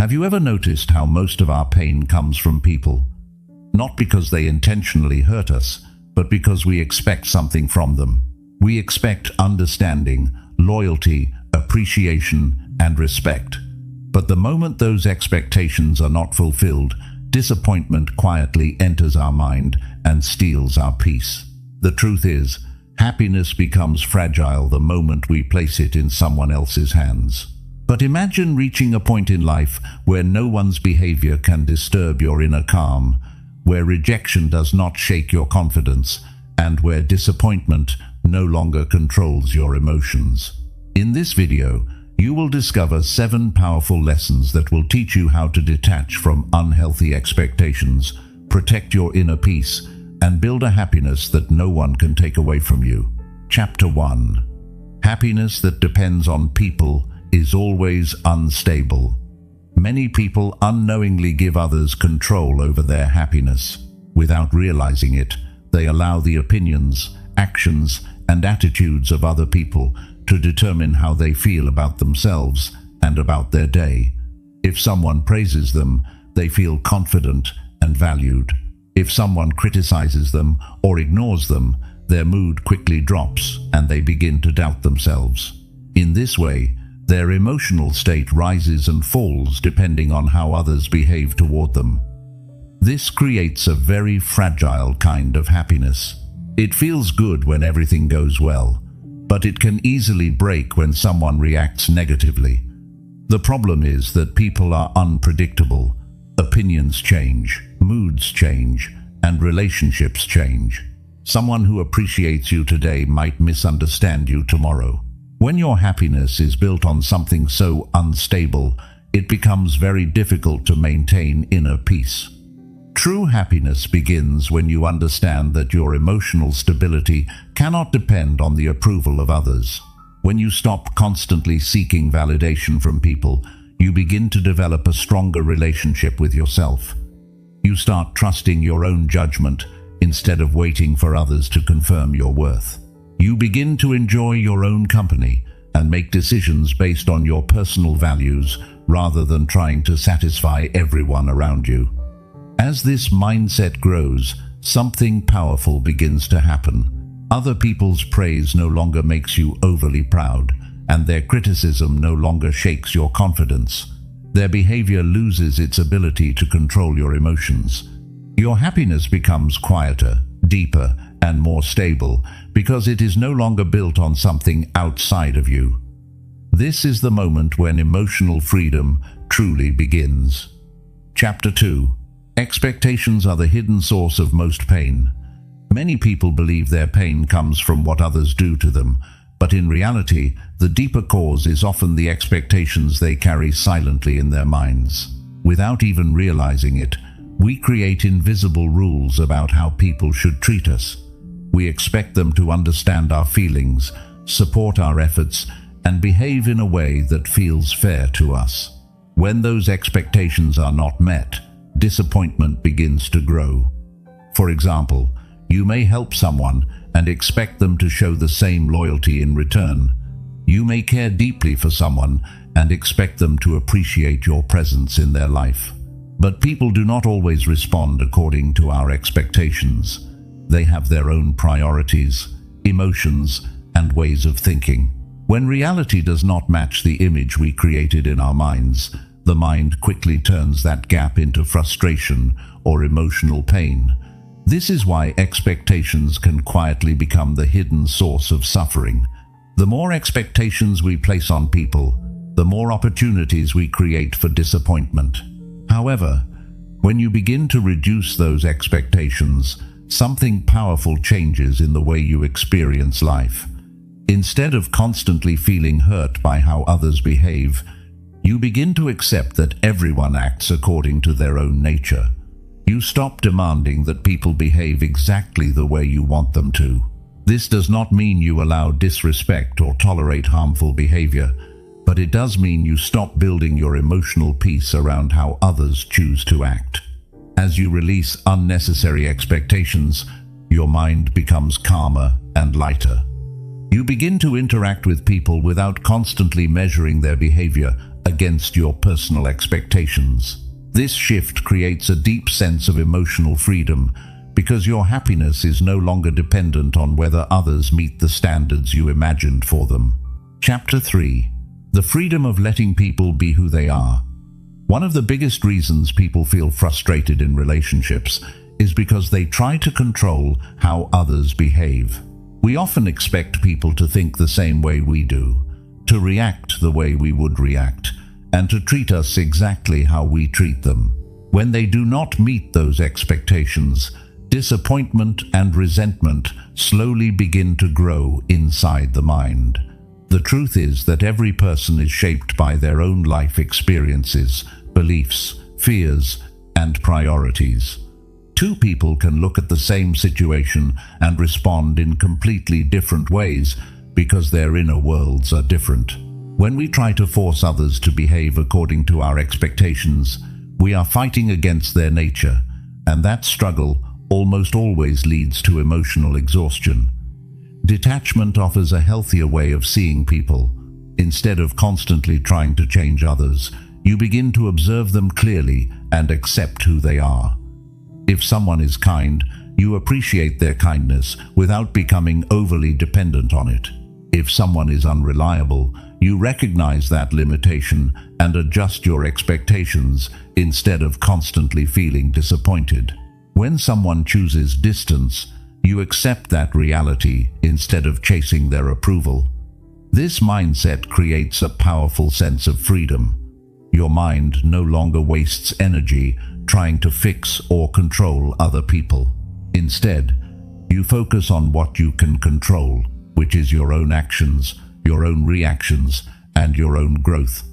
Have you ever noticed how most of our pain comes from people? Not because they intentionally hurt us, but because we expect something from them. We expect understanding, loyalty, appreciation, and respect. But the moment those expectations are not fulfilled, disappointment quietly enters our mind and steals our peace. The truth is, happiness becomes fragile the moment we place it in someone else's hands. But imagine reaching a point in life where no one's behavior can disturb your inner calm, where rejection does not shake your confidence, and where disappointment no longer controls your emotions. In this video, you will discover 7 powerful lessons that will teach you how to detach from unhealthy expectations, protect your inner peace, and build a happiness that no one can take away from you. Chapter 1. Happiness that depends on people is always unstable. Many people unknowingly give others control over their happiness. Without realizing it, they allow the opinions, actions, and attitudes of other people to determine how they feel about themselves and about their day. If someone praises them, they feel confident and valued. If someone criticizes them or ignores them, their mood quickly drops and they begin to doubt themselves. In this way, their emotional state rises and falls depending on how others behave toward them. This creates a very fragile kind of happiness. It feels good when everything goes well, but it can easily break when someone reacts negatively. The problem is that people are unpredictable. Opinions change, moods change, and relationships change. Someone who appreciates you today might misunderstand you tomorrow. When your happiness is built on something so unstable, it becomes very difficult to maintain inner peace. True happiness begins when you understand that your emotional stability cannot depend on the approval of others. When you stop constantly seeking validation from people, you begin to develop a stronger relationship with yourself. You start trusting your own judgment instead of waiting for others to confirm your worth. You begin to enjoy your own company and make decisions based on your personal values rather than trying to satisfy everyone around you. As this mindset grows, something powerful begins to happen. Other people's praise no longer makes you overly proud, and their criticism no longer shakes your confidence. Their behavior loses its ability to control your emotions. Your happiness becomes quieter, deeper, and more stable because it is no longer built on something outside of you. This is the moment when emotional freedom truly begins. Chapter 2. Expectations are the hidden source of most pain. Many people believe their pain comes from what others do to them, but in reality, the deeper cause is often the expectations they carry silently in their minds. Without even realizing it, we create invisible rules about how people should treat us. We expect them to understand our feelings, support our efforts, and behave in a way that feels fair to us. When those expectations are not met, disappointment begins to grow. For example, you may help someone and expect them to show the same loyalty in return. You may care deeply for someone and expect them to appreciate your presence in their life. But people do not always respond according to our expectations. They have their own priorities, emotions, and ways of thinking. When reality does not match the image we created in our minds, the mind quickly turns that gap into frustration or emotional pain. This is why expectations can quietly become the hidden source of suffering. The more expectations we place on people, the more opportunities we create for disappointment. However, when you begin to reduce those expectations, something powerful changes in the way you experience life. Instead of constantly feeling hurt by how others behave, you begin to accept that everyone acts according to their own nature. You stop demanding that people behave exactly the way you want them to. This does not mean you allow disrespect or tolerate harmful behavior, but it does mean you stop building your emotional peace around how others choose to act. As you release unnecessary expectations, your mind becomes calmer and lighter. You begin to interact with people without constantly measuring their behavior against your personal expectations. This shift creates a deep sense of emotional freedom because your happiness is no longer dependent on whether others meet the standards you imagined for them. Chapter 3. The freedom of letting people be who they are. One of the biggest reasons people feel frustrated in relationships is because they try to control how others behave. We often expect people to think the same way we do, to react the way we would react, and to treat us exactly how we treat them. When they do not meet those expectations, disappointment and resentment slowly begin to grow inside the mind. The truth is that every person is shaped by their own life experiences, beliefs, fears, and priorities. Two people can look at the same situation and respond in completely different ways because their inner worlds are different. When we try to force others to behave according to our expectations, we are fighting against their nature, and that struggle almost always leads to emotional exhaustion. Detachment offers a healthier way of seeing people. Instead of constantly trying to change others, you begin to observe them clearly and accept who they are. If someone is kind, you appreciate their kindness without becoming overly dependent on it. If someone is unreliable, you recognize that limitation and adjust your expectations instead of constantly feeling disappointed. When someone chooses distance, you accept that reality instead of chasing their approval. This mindset creates a powerful sense of freedom. Your mind no longer wastes energy trying to fix or control other people. Instead, you focus on what you can control, which is your own actions, your own reactions, and your own growth.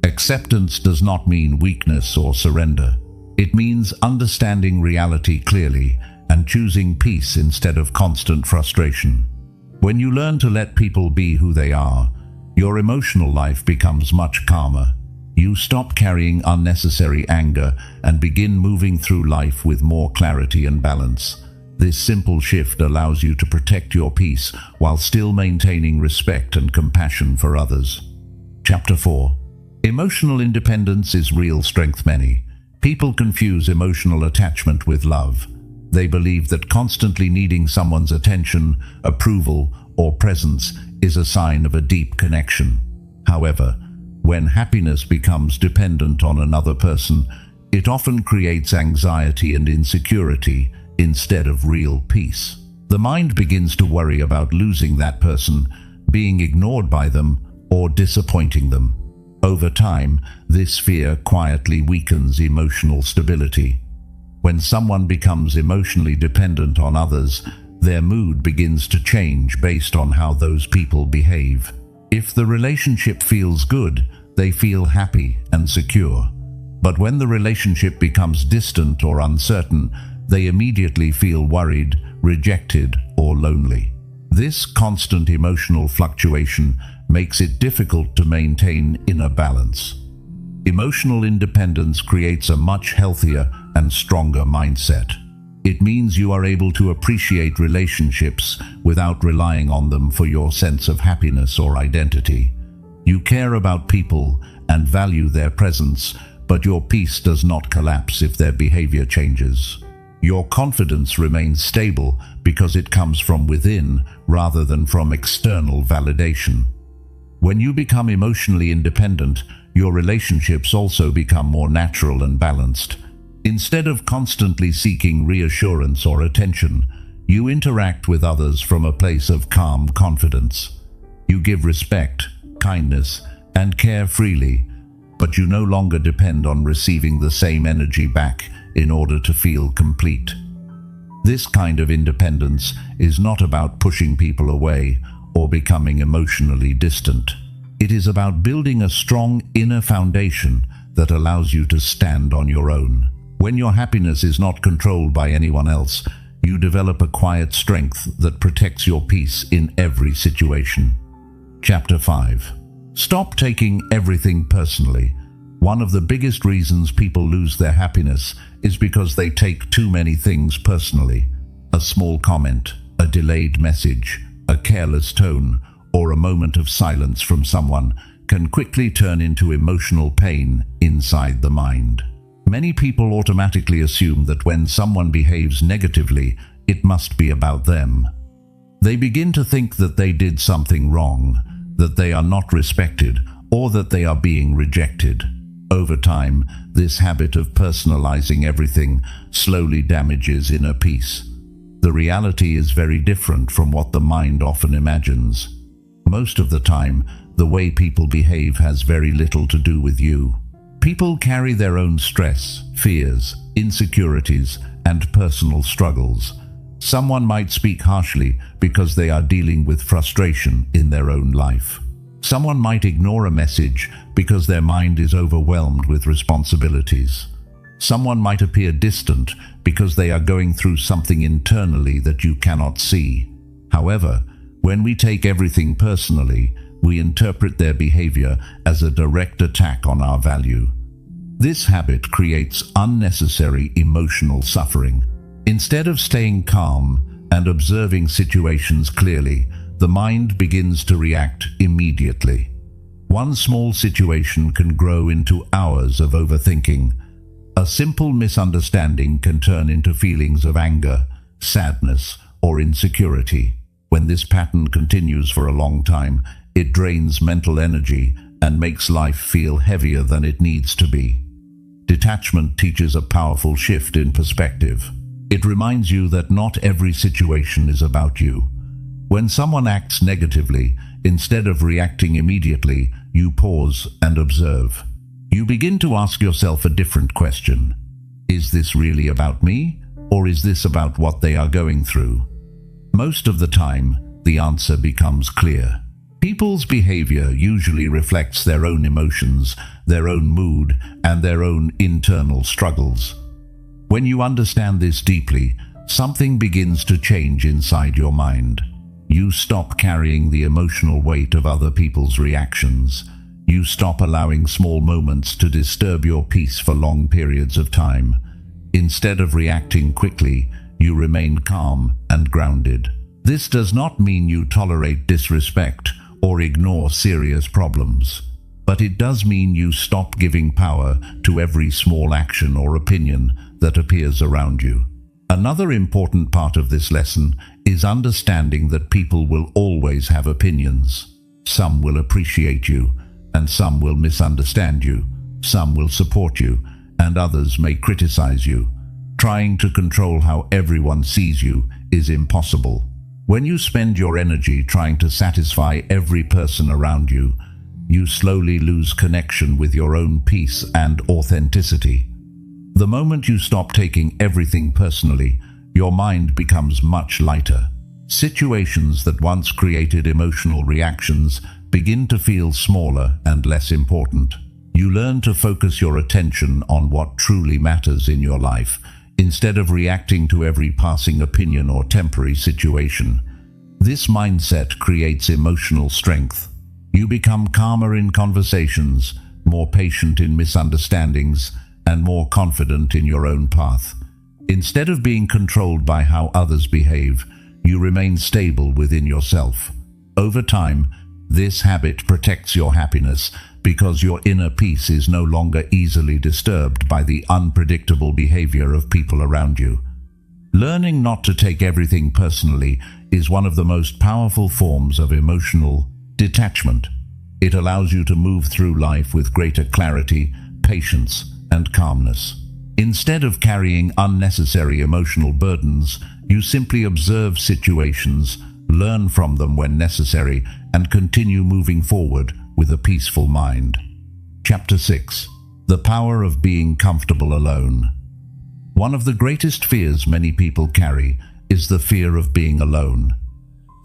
Acceptance does not mean weakness or surrender. It means understanding reality clearly and choosing peace instead of constant frustration. When you learn to let people be who they are, your emotional life becomes much calmer. You stop carrying unnecessary anger and begin moving through life with more clarity and balance. This simple shift allows you to protect your peace while still maintaining respect and compassion for others. Chapter 4. Emotional independence is real strength. Many people confuse emotional attachment with love. They believe that constantly needing someone's attention, approval, or presence is a sign of a deep connection. However, when happiness becomes dependent on another person, it often creates anxiety and insecurity instead of real peace. The mind begins to worry about losing that person, being ignored by them, or disappointing them. Over time, this fear quietly weakens emotional stability. When someone becomes emotionally dependent on others, their mood begins to change based on how those people behave. If the relationship feels good, they feel happy and secure. But when the relationship becomes distant or uncertain, they immediately feel worried, rejected, or lonely. This constant emotional fluctuation makes it difficult to maintain inner balance. Emotional independence creates a much healthier and stronger mindset. It means you are able to appreciate relationships without relying on them for your sense of happiness or identity. You care about people and value their presence, but your peace does not collapse if their behavior changes. Your confidence remains stable because it comes from within rather than from external validation. When you become emotionally independent, your relationships also become more natural and balanced. Instead of constantly seeking reassurance or attention, you interact with others from a place of calm confidence. You give respect, kindness, and care freely, but you no longer depend on receiving the same energy back in order to feel complete. This kind of independence is not about pushing people away or becoming emotionally distant. It is about building a strong inner foundation that allows you to stand on your own. When your happiness is not controlled by anyone else, you develop a quiet strength that protects your peace in every situation. Chapter 5. Stop taking everything personally. One of the biggest reasons people lose their happiness is because they take too many things personally. A small comment, a delayed message, a careless tone, or a moment of silence from someone can quickly turn into emotional pain inside the mind. Many people automatically assume that when someone behaves negatively, it must be about them. They begin to think that they did something wrong, that they are not respected, or that they are being rejected. Over time, this habit of personalizing everything slowly damages inner peace. The reality is very different from what the mind often imagines. Most of the time, the way people behave has very little to do with you. People carry their own stress, fears, insecurities, and personal struggles. Someone might speak harshly because they are dealing with frustration in their own life. Someone might ignore a message because their mind is overwhelmed with responsibilities. Someone might appear distant because they are going through something internally that you cannot see. However, when we take everything personally, we interpret their behavior as a direct attack on our value. This habit creates unnecessary emotional suffering. Instead of staying calm and observing situations clearly, the mind begins to react immediately. One small situation can grow into hours of overthinking. A simple misunderstanding can turn into feelings of anger, sadness, or insecurity. When this pattern continues for a long time, it drains mental energy and makes life feel heavier than it needs to be. Detachment teaches a powerful shift in perspective. It reminds you that not every situation is about you. When someone acts negatively, instead of reacting immediately, you pause and observe. You begin to ask yourself a different question. Is this really about me, or is this about what they are going through? Most of the time, the answer becomes clear. People's behavior usually reflects their own emotions, their own mood, and their own internal struggles. When you understand this deeply, something begins to change inside your mind. You stop carrying the emotional weight of other people's reactions. You stop allowing small moments to disturb your peace for long periods of time. Instead of reacting quickly, you remain calm and grounded. This does not mean you tolerate disrespect or ignore serious problems, but it does mean you stop giving power to every small action or opinion that appears around you. Another important part of this lesson is understanding that people will always have opinions. Some will appreciate you, and some will misunderstand you. Some will support you, and others may criticize you. Trying to control how everyone sees you is impossible. When you spend your energy trying to satisfy every person around you, you slowly lose connection with your own peace and authenticity. The moment you stop taking everything personally, your mind becomes much lighter. Situations that once created emotional reactions begin to feel smaller and less important. You learn to focus your attention on what truly matters in your life, instead of reacting to every passing opinion or temporary situation. This mindset creates emotional strength. You become calmer in conversations, more patient in misunderstandings, and more confident in your own path. Instead of being controlled by how others behave, you remain stable within yourself. Over time, this habit protects your happiness because your inner peace is no longer easily disturbed by the unpredictable behavior of people around you. Learning not to take everything personally is one of the most powerful forms of emotional detachment. It allows you to move through life with greater clarity, patience, and calmness. Instead of carrying unnecessary emotional burdens, you simply observe situations, learn from them when necessary, and continue moving forward with a peaceful mind. Chapter 6. The Power of Being Comfortable Alone. One of the greatest fears many people carry is the fear of being alone.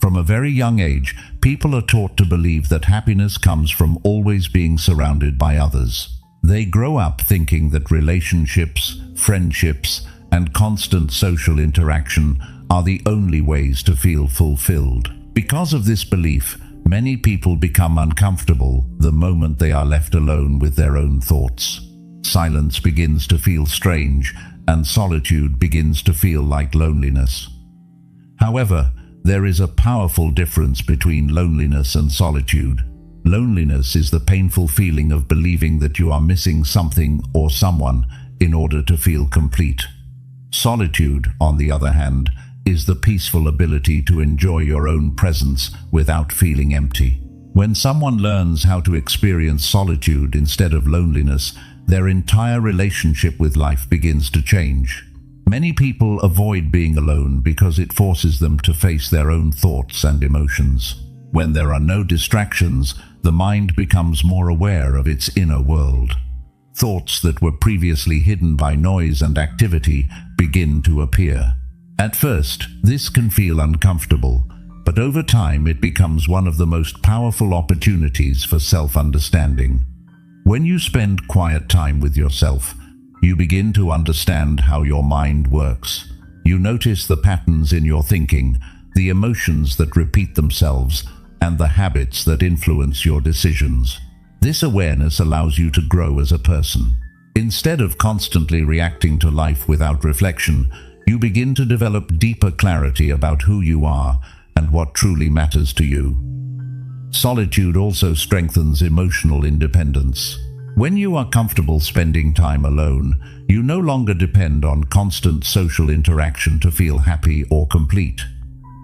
From a very young age, people are taught to believe that happiness comes from always being surrounded by others. They grow up thinking that relationships, friendships, and constant social interaction are the only ways to feel fulfilled. Because of this belief, many people become uncomfortable the moment they are left alone with their own thoughts. Silence begins to feel strange, and solitude begins to feel like loneliness. However, there is a powerful difference between loneliness and solitude. Loneliness is the painful feeling of believing that you are missing something or someone in order to feel complete. Solitude, on the other hand, is the peaceful ability to enjoy your own presence without feeling empty. When someone learns how to experience solitude instead of loneliness, their entire relationship with life begins to change. Many people avoid being alone because it forces them to face their own thoughts and emotions. When there are no distractions, the mind becomes more aware of its inner world. Thoughts that were previously hidden by noise and activity begin to appear. At first, this can feel uncomfortable, but over time it becomes one of the most powerful opportunities for self-understanding. When you spend quiet time with yourself, you begin to understand how your mind works. You notice the patterns in your thinking, the emotions that repeat themselves, and the habits that influence your decisions. This awareness allows you to grow as a person. Instead of constantly reacting to life without reflection, you begin to develop deeper clarity about who you are and what truly matters to you. Solitude also strengthens emotional independence. When you are comfortable spending time alone, you no longer depend on constant social interaction to feel happy or complete.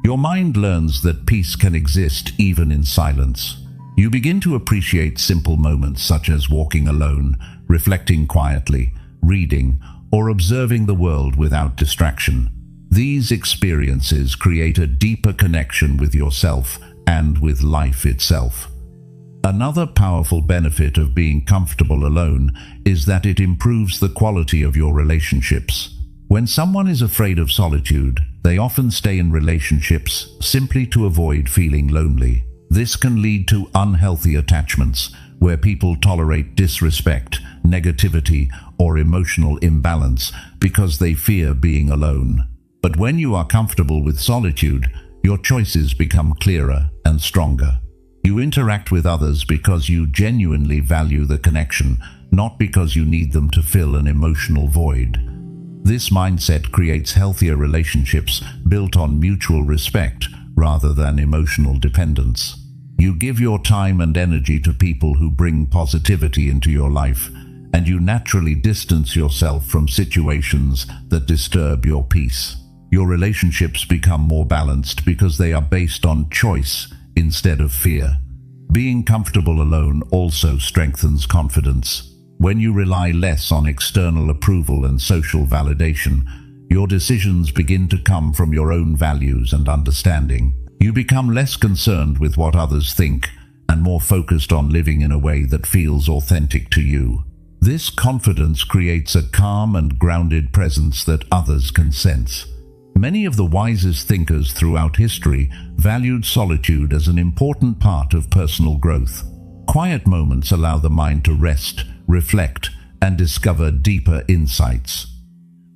Your mind learns that peace can exist even in silence. You begin to appreciate simple moments such as walking alone, reflecting quietly, reading, or observing the world without distraction. These experiences create a deeper connection with yourself and with life itself. Another powerful benefit of being comfortable alone is that it improves the quality of your relationships. When someone is afraid of solitude, they often stay in relationships simply to avoid feeling lonely. This can lead to unhealthy attachments, where people tolerate disrespect, negativity, or emotional imbalance because they fear being alone. But when you are comfortable with solitude, your choices become clearer and stronger. You interact with others because you genuinely value the connection, not because you need them to fill an emotional void. This mindset creates healthier relationships built on mutual respect rather than emotional dependence. You give your time and energy to people who bring positivity into your life, and you naturally distance yourself from situations that disturb your peace. Your relationships become more balanced because they are based on choice instead of fear. Being comfortable alone also strengthens confidence. When you rely less on external approval and social validation, your decisions begin to come from your own values and understanding. You become less concerned with what others think and more focused on living in a way that feels authentic to you. This confidence creates a calm and grounded presence that others can sense. Many of the wisest thinkers throughout history valued solitude as an important part of personal growth. Quiet moments allow the mind to rest, reflect, and discover deeper insights.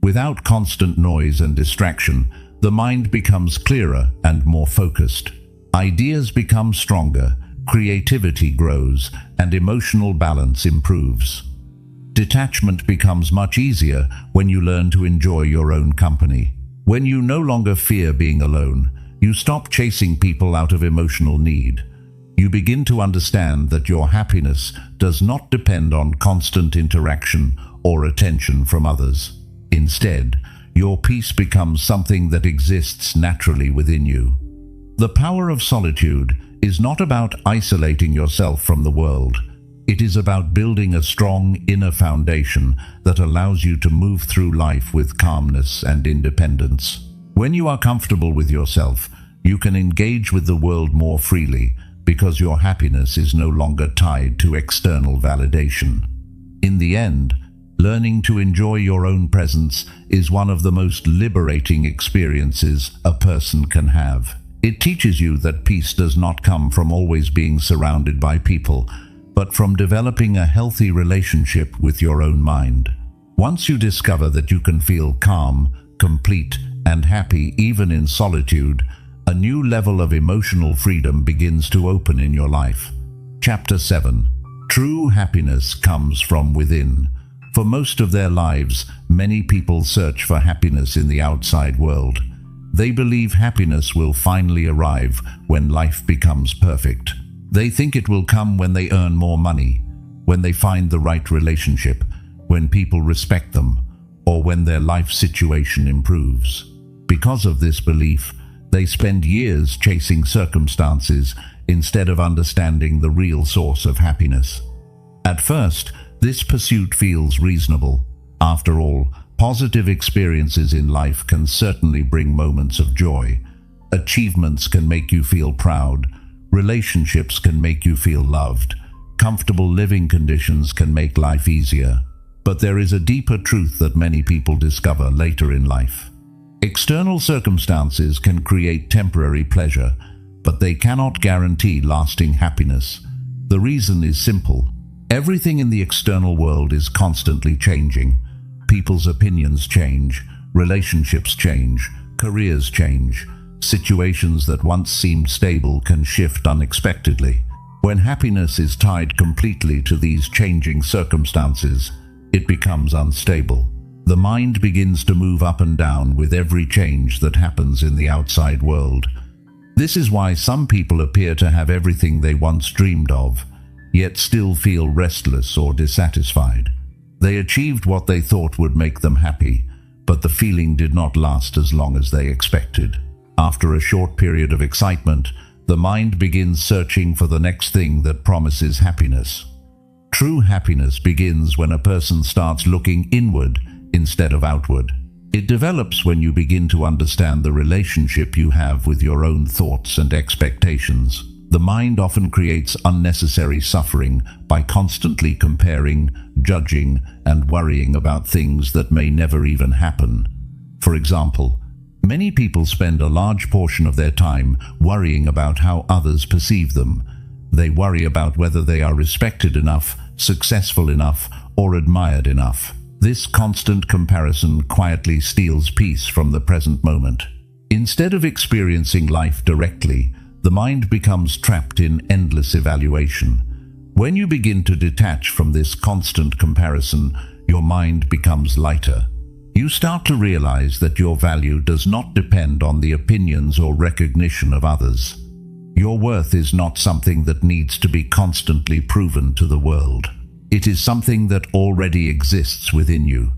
Without constant noise and distraction, the mind becomes clearer and more focused. Ideas become stronger, creativity grows, and emotional balance improves. Detachment becomes much easier when you learn to enjoy your own company. When you no longer fear being alone, you stop chasing people out of emotional need. You begin to understand that your happiness does not depend on constant interaction or attention from others. Instead, your peace becomes something that exists naturally within you. The power of solitude is not about isolating yourself from the world. It is about building a strong inner foundation that allows you to move through life with calmness and independence. When you are comfortable with yourself, you can engage with the world more freely because your happiness is no longer tied to external validation. In the end, learning to enjoy your own presence is one of the most liberating experiences a person can have. It teaches you that peace does not come from always being surrounded by people, but from developing a healthy relationship with your own mind. Once you discover that you can feel calm, complete, and happy even in solitude, a new level of emotional freedom begins to open in your life. Chapter 7. True happiness comes from within. For most of their lives, many people search for happiness in the outside world. They believe happiness will finally arrive when life becomes perfect. They think it will come when they earn more money, when they find the right relationship, when people respect them, or when their life situation improves. Because of this belief, they spend years chasing circumstances instead of understanding the real source of happiness. At first, this pursuit feels reasonable. After all, positive experiences in life can certainly bring moments of joy. Achievements can make you feel proud. Relationships can make you feel loved. Comfortable living conditions can make life easier. But there is a deeper truth that many people discover later in life. External circumstances can create temporary pleasure, but they cannot guarantee lasting happiness. The reason is simple. Everything in the external world is constantly changing. People's opinions change, relationships change, careers change. Situations that once seemed stable can shift unexpectedly. When happiness is tied completely to these changing circumstances, it becomes unstable. The mind begins to move up and down with every change that happens in the outside world. This is why some people appear to have everything they once dreamed of, yet still feel restless or dissatisfied. They achieved what they thought would make them happy, but the feeling did not last as long as they expected. After a short period of excitement, the mind begins searching for the next thing that promises happiness. True happiness begins when a person starts looking inward instead of outward. It develops when you begin to understand the relationship you have with your own thoughts and expectations. The mind often creates unnecessary suffering by constantly comparing, judging, and worrying about things that may never even happen. For example, many people spend a large portion of their time worrying about how others perceive them. They worry about whether they are respected enough, successful enough, or admired enough. This constant comparison quietly steals peace from the present moment. Instead of experiencing life directly, the mind becomes trapped in endless evaluation. When you begin to detach from this constant comparison, your mind becomes lighter. You start to realize that your value does not depend on the opinions or recognition of others. Your worth is not something that needs to be constantly proven to the world. It is something that already exists within you.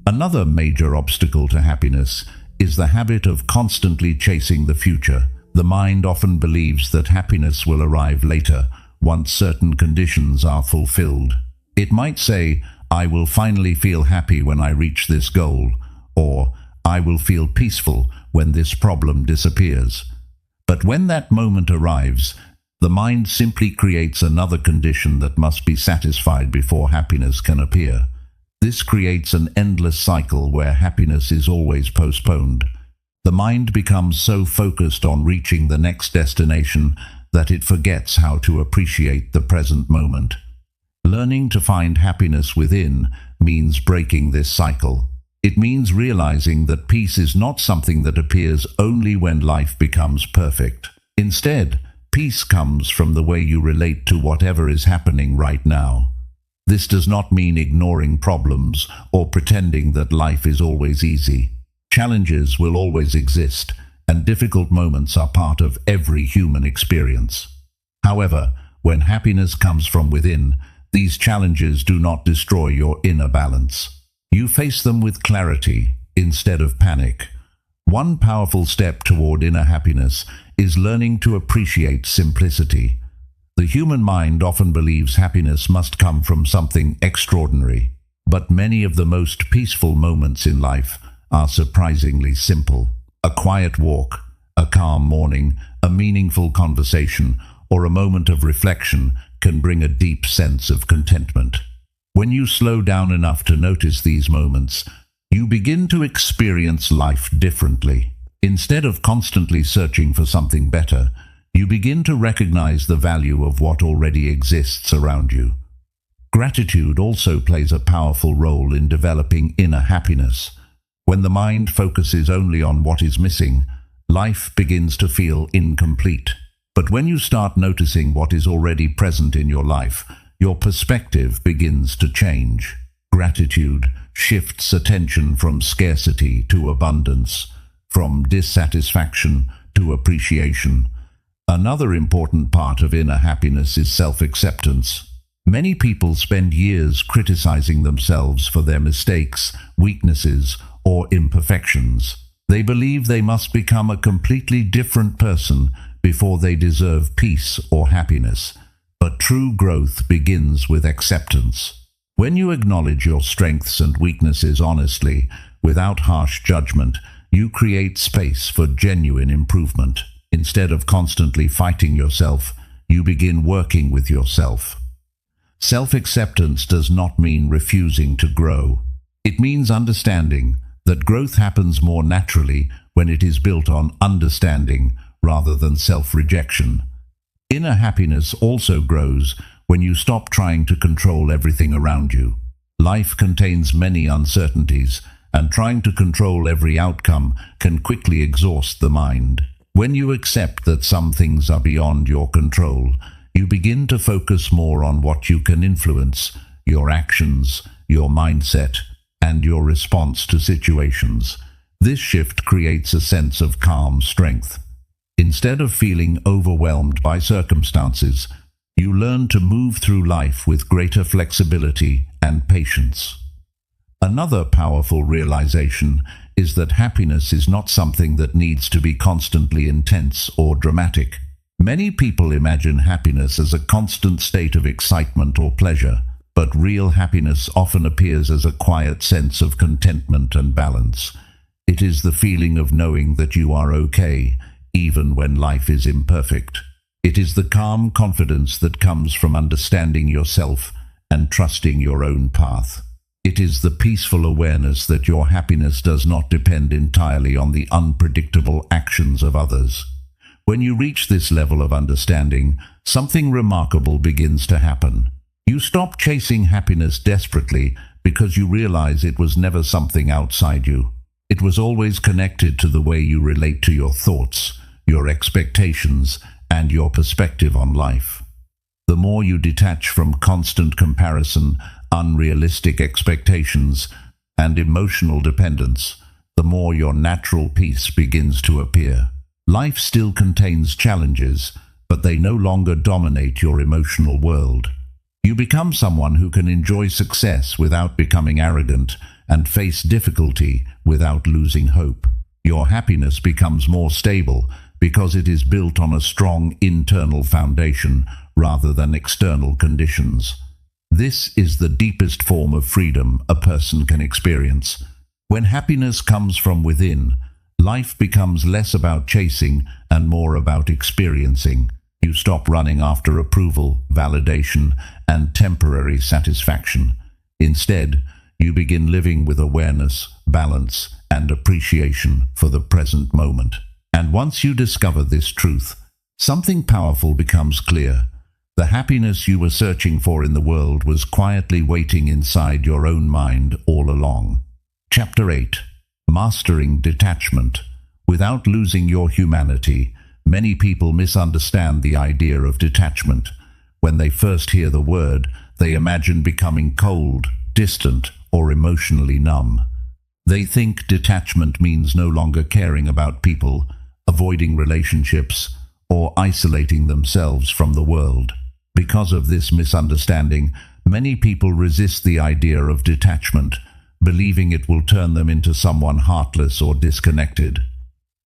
Another major obstacle to happiness is the habit of constantly chasing the future. The mind often believes that happiness will arrive later, once certain conditions are fulfilled. It might say, "I will finally feel happy when I reach this goal," or "I will feel peaceful when this problem disappears." But when that moment arrives, the mind simply creates another condition that must be satisfied before happiness can appear. This creates an endless cycle where happiness is always postponed. The mind becomes so focused on reaching the next destination that it forgets how to appreciate the present moment. Learning to find happiness within means breaking this cycle. It means realizing that peace is not something that appears only when life becomes perfect. Instead, peace comes from the way you relate to whatever is happening right now. This does not mean ignoring problems or pretending that life is always easy. Challenges will always exist, and difficult moments are part of every human experience. However, when happiness comes from within, these challenges do not destroy your inner balance. You face them with clarity instead of panic. One powerful step toward inner happiness is learning to appreciate simplicity. The human mind often believes happiness must come from something extraordinary, but many of the most peaceful moments in life are surprisingly simple. A quiet walk, a calm morning, a meaningful conversation, or a moment of reflection can bring a deep sense of contentment. When you slow down enough to notice these moments, you begin to experience life differently. Instead of constantly searching for something better, you begin to recognize the value of what already exists around you. Gratitude also plays a powerful role in developing inner happiness. When the mind focuses only on what is missing, life begins to feel incomplete. But when you start noticing what is already present in your life, your perspective begins to change. Gratitude shifts attention from scarcity to abundance, from dissatisfaction to appreciation. Another important part of inner happiness is self-acceptance. Many people spend years criticizing themselves for their mistakes, weaknesses, or imperfections. They believe they must become a completely different person before they deserve peace or happiness. But true growth begins with acceptance. When you acknowledge your strengths and weaknesses honestly, without harsh judgment, you create space for genuine improvement. Instead of constantly fighting yourself, you begin working with yourself. Self-acceptance does not mean refusing to grow. It means understanding that growth happens more naturally when it is built on understanding rather than self-rejection. Inner happiness also grows when you stop trying to control everything around you. Life contains many uncertainties, and trying to control every outcome can quickly exhaust the mind. When you accept that some things are beyond your control, you begin to focus more on what you can influence: your actions, your mindset, and your response to situations. This shift creates a sense of calm strength. Instead of feeling overwhelmed by circumstances, you learn to move through life with greater flexibility and patience. Another powerful realization is that happiness is not something that needs to be constantly intense or dramatic. Many people imagine happiness as a constant state of excitement or pleasure, but real happiness often appears as a quiet sense of contentment and balance. It is the feeling of knowing that you are okay, even when life is imperfect. It is the calm confidence that comes from understanding yourself and trusting your own path. It is the peaceful awareness that your happiness does not depend entirely on the unpredictable actions of others. When you reach this level of understanding, something remarkable begins to happen. You stop chasing happiness desperately because you realize it was never something outside you. It was always connected to the way you relate to your thoughts, your expectations, and your perspective on life. The more you detach from constant comparison, unrealistic expectations, and emotional dependence, the more your natural peace begins to appear. Life still contains challenges, but they no longer dominate your emotional world. You become someone who can enjoy success without becoming arrogant and face difficulty without losing hope. Your happiness becomes more stable because it is built on a strong internal foundation rather than external conditions. This is the deepest form of freedom a person can experience. When happiness comes from within, life becomes less about chasing and more about experiencing. You stop running after approval, validation, and temporary satisfaction. Instead, you begin living with awareness, balance, and appreciation for the present moment. And once you discover this truth, something powerful becomes clear. The happiness you were searching for in the world was quietly waiting inside your own mind all along. Chapter 8. Mastering Detachment. Without losing your humanity, many people misunderstand the idea of detachment. When they first hear the word, they imagine becoming cold, distant, or emotionally numb. They think detachment means no longer caring about people, avoiding relationships, or isolating themselves from the world. Because of this misunderstanding, many people resist the idea of detachment, believing it will turn them into someone heartless or disconnected.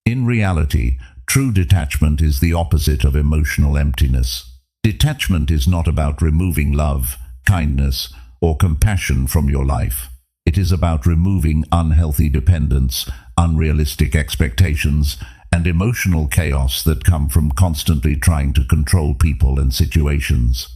In reality, true detachment is the opposite of emotional emptiness. Detachment is not about removing love, kindness, or compassion from your life. It is about removing unhealthy dependence, unrealistic expectations, and emotional chaos that come from constantly trying to control people and situations.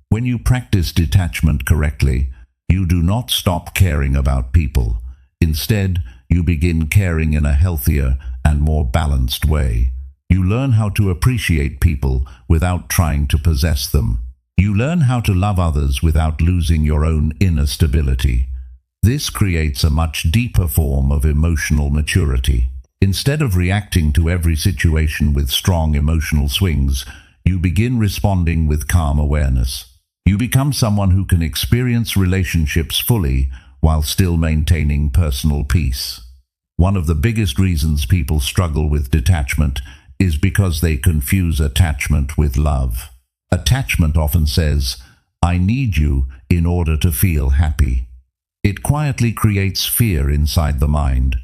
When you practice detachment correctly, you do not stop caring about people. Instead, you begin caring in a healthier and more balanced way. You learn how to appreciate people without trying to possess them. You learn how to love others without losing your own inner stability. This creates a much deeper form of emotional maturity. Instead of reacting to every situation with strong emotional swings, you begin responding with calm awareness. You become someone who can experience relationships fully while still maintaining personal peace. One of the biggest reasons people struggle with detachment is because they confuse attachment with love. Attachment often says, "I need you in order to feel happy." It quietly creates fear inside the mind.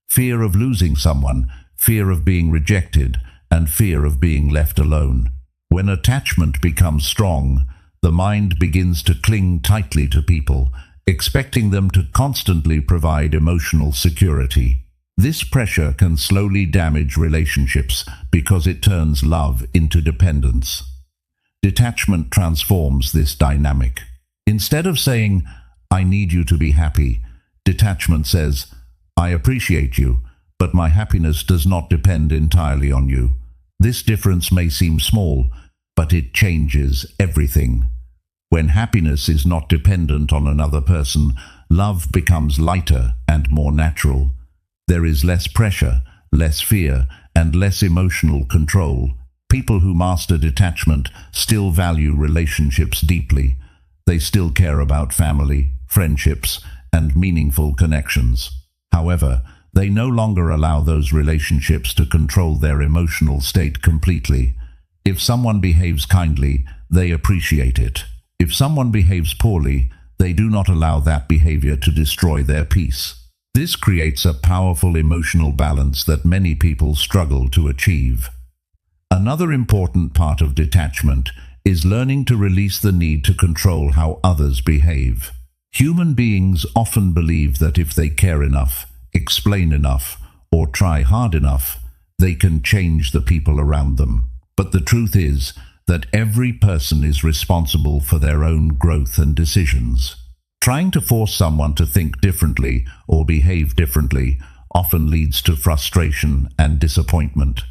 Fear of losing someone, fear of being rejected, and fear of being left alone. When attachment becomes strong, the mind begins to cling tightly to people, expecting them to constantly provide emotional security. This pressure can slowly damage relationships because it turns love into dependence. Detachment transforms this dynamic. Instead of saying, "I need you to be happy," detachment says, "I appreciate you, but my happiness does not depend entirely on you." This difference may seem small, but it changes everything. When happiness is not dependent on another person, love becomes lighter and more natural. There is less pressure, less fear, and less emotional control. People who master detachment still value relationships deeply. They still care about family, friendships, and meaningful connections. However, they no longer allow those relationships to control their emotional state completely. If someone behaves kindly, they appreciate it. If someone behaves poorly, they do not allow that behavior to destroy their peace. This creates a powerful emotional balance that many people struggle to achieve. Another important part of detachment is learning to release the need to control how others behave. Human beings often believe that if they care enough, explain enough, or try hard enough, they can change the people around them. But the truth is that every person is responsible for their own growth and decisions. Trying to force someone to think differently or behave differently often leads to frustration and disappointment.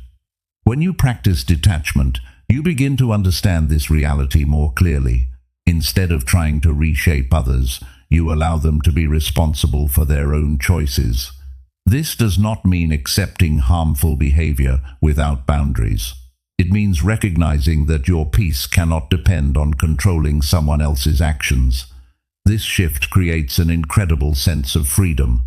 When you practice detachment, you begin to understand this reality more clearly. Instead of trying to reshape others, you allow them to be responsible for their own choices. This does not mean accepting harmful behavior without boundaries. It means recognizing that your peace cannot depend on controlling someone else's actions. This shift creates an incredible sense of freedom.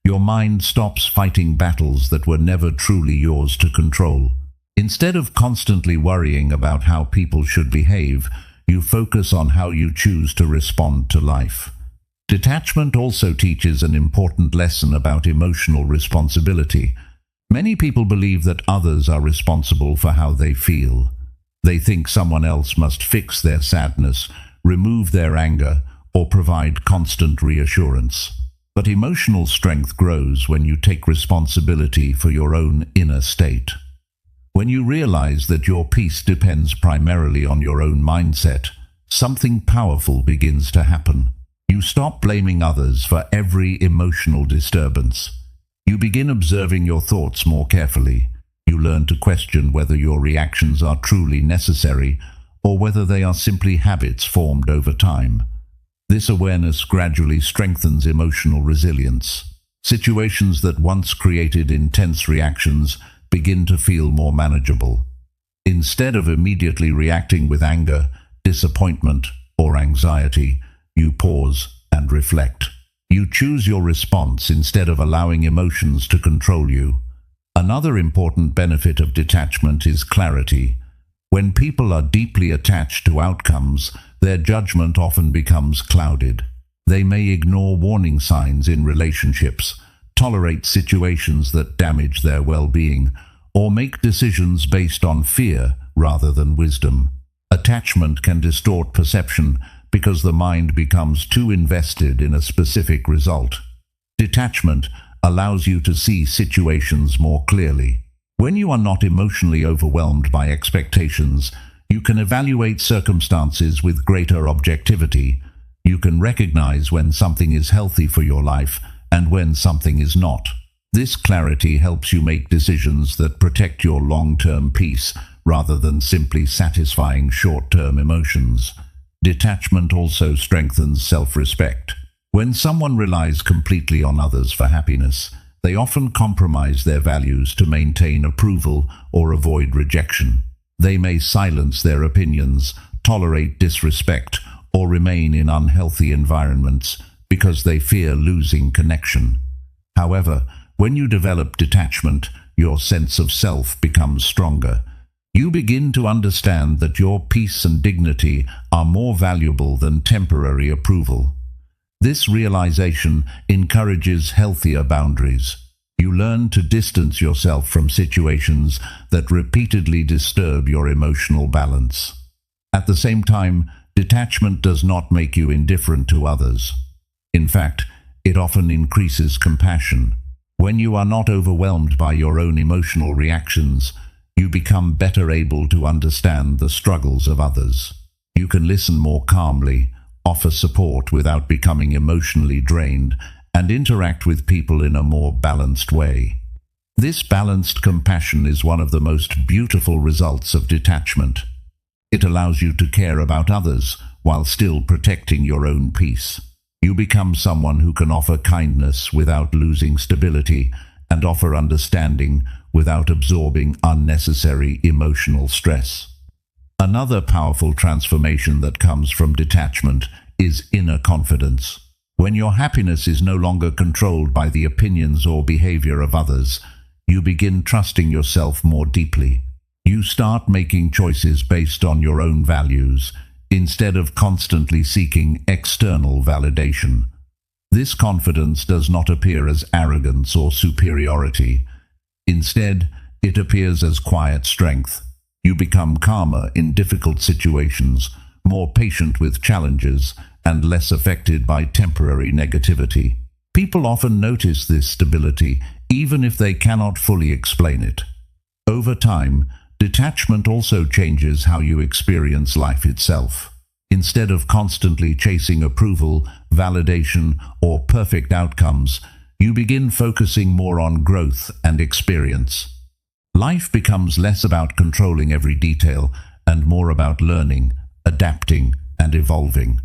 Your mind stops fighting battles that were never truly yours to control. Instead of constantly worrying about how people should behave, you focus on how you choose to respond to life. Detachment also teaches an important lesson about emotional responsibility. Many people believe that others are responsible for how they feel. They think someone else must fix their sadness, remove their anger, or provide constant reassurance. But emotional strength grows when you take responsibility for your own inner state. When you realize that your peace depends primarily on your own mindset, something powerful begins to happen. You stop blaming others for every emotional disturbance. You begin observing your thoughts more carefully. You learn to question whether your reactions are truly necessary or whether they are simply habits formed over time. This awareness gradually strengthens emotional resilience. Situations that once created intense reactions begin to feel more manageable. Instead of immediately reacting with anger, disappointment, or anxiety, you pause and reflect. You choose your response instead of allowing emotions to control you. Another important benefit of detachment is clarity. When people are deeply attached to outcomes, their judgment often becomes clouded. They may ignore warning signs in relationships, tolerate situations that damage their well-being, or make decisions based on fear rather than wisdom. Attachment can distort perception because the mind becomes too invested in a specific result. Detachment allows you to see situations more clearly. When you are not emotionally overwhelmed by expectations, you can evaluate circumstances with greater objectivity. You can recognize when something is healthy for your life and when something is not. This clarity helps you make decisions that protect your long-term peace rather than simply satisfying short-term emotions. Detachment also strengthens self-respect. When someone relies completely on others for happiness, they often compromise their values to maintain approval or avoid rejection. They may silence their opinions, tolerate disrespect, or remain in unhealthy environments because they fear losing connection. However, when you develop detachment, your sense of self becomes stronger. You begin to understand that your peace and dignity are more valuable than temporary approval. This realization encourages healthier boundaries. You learn to distance yourself from situations that repeatedly disturb your emotional balance. At the same time, detachment does not make you indifferent to others. In fact, it often increases compassion. When you are not overwhelmed by your own emotional reactions, you become better able to understand the struggles of others. You can listen more calmly, offer support without becoming emotionally drained, and interact with people in a more balanced way. This balanced compassion is one of the most beautiful results of detachment. It allows you to care about others while still protecting your own peace. You become someone who can offer kindness without losing stability and offer understanding without absorbing unnecessary emotional stress. Another powerful transformation that comes from detachment is inner confidence. When your happiness is no longer controlled by the opinions or behavior of others, you begin trusting yourself more deeply. You start making choices based on your own values, instead of constantly seeking external validation. This confidence does not appear as arrogance or superiority. Instead, it appears as quiet strength. You become calmer in difficult situations, more patient with challenges, and less affected by temporary negativity. People often notice this stability, even if they cannot fully explain it. Over time, detachment also changes how you experience life itself. Instead of constantly chasing approval, validation, or perfect outcomes, you begin focusing more on growth and experience. Life becomes less about controlling every detail and more about learning, adapting, and evolving.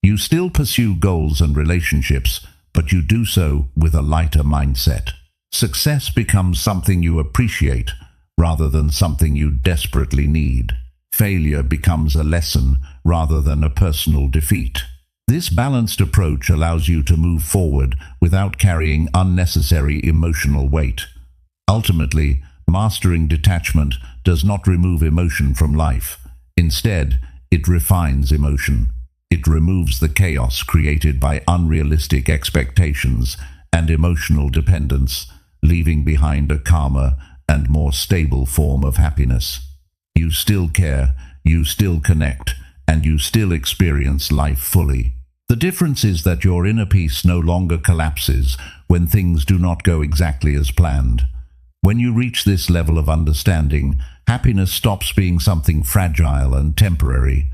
You still pursue goals and relationships, but you do so with a lighter mindset. Success becomes something you appreciate rather than something you desperately need. Failure becomes a lesson rather than a personal defeat. This balanced approach allows you to move forward without carrying unnecessary emotional weight. Ultimately, mastering detachment does not remove emotion from life. Instead, it refines emotion. It removes the chaos created by unrealistic expectations and emotional dependence, leaving behind a calmer and more stable form of happiness. You still care, you still connect, and you still experience life fully. The difference is that your inner peace no longer collapses when things do not go exactly as planned. When you reach this level of understanding, happiness stops being something fragile and temporary.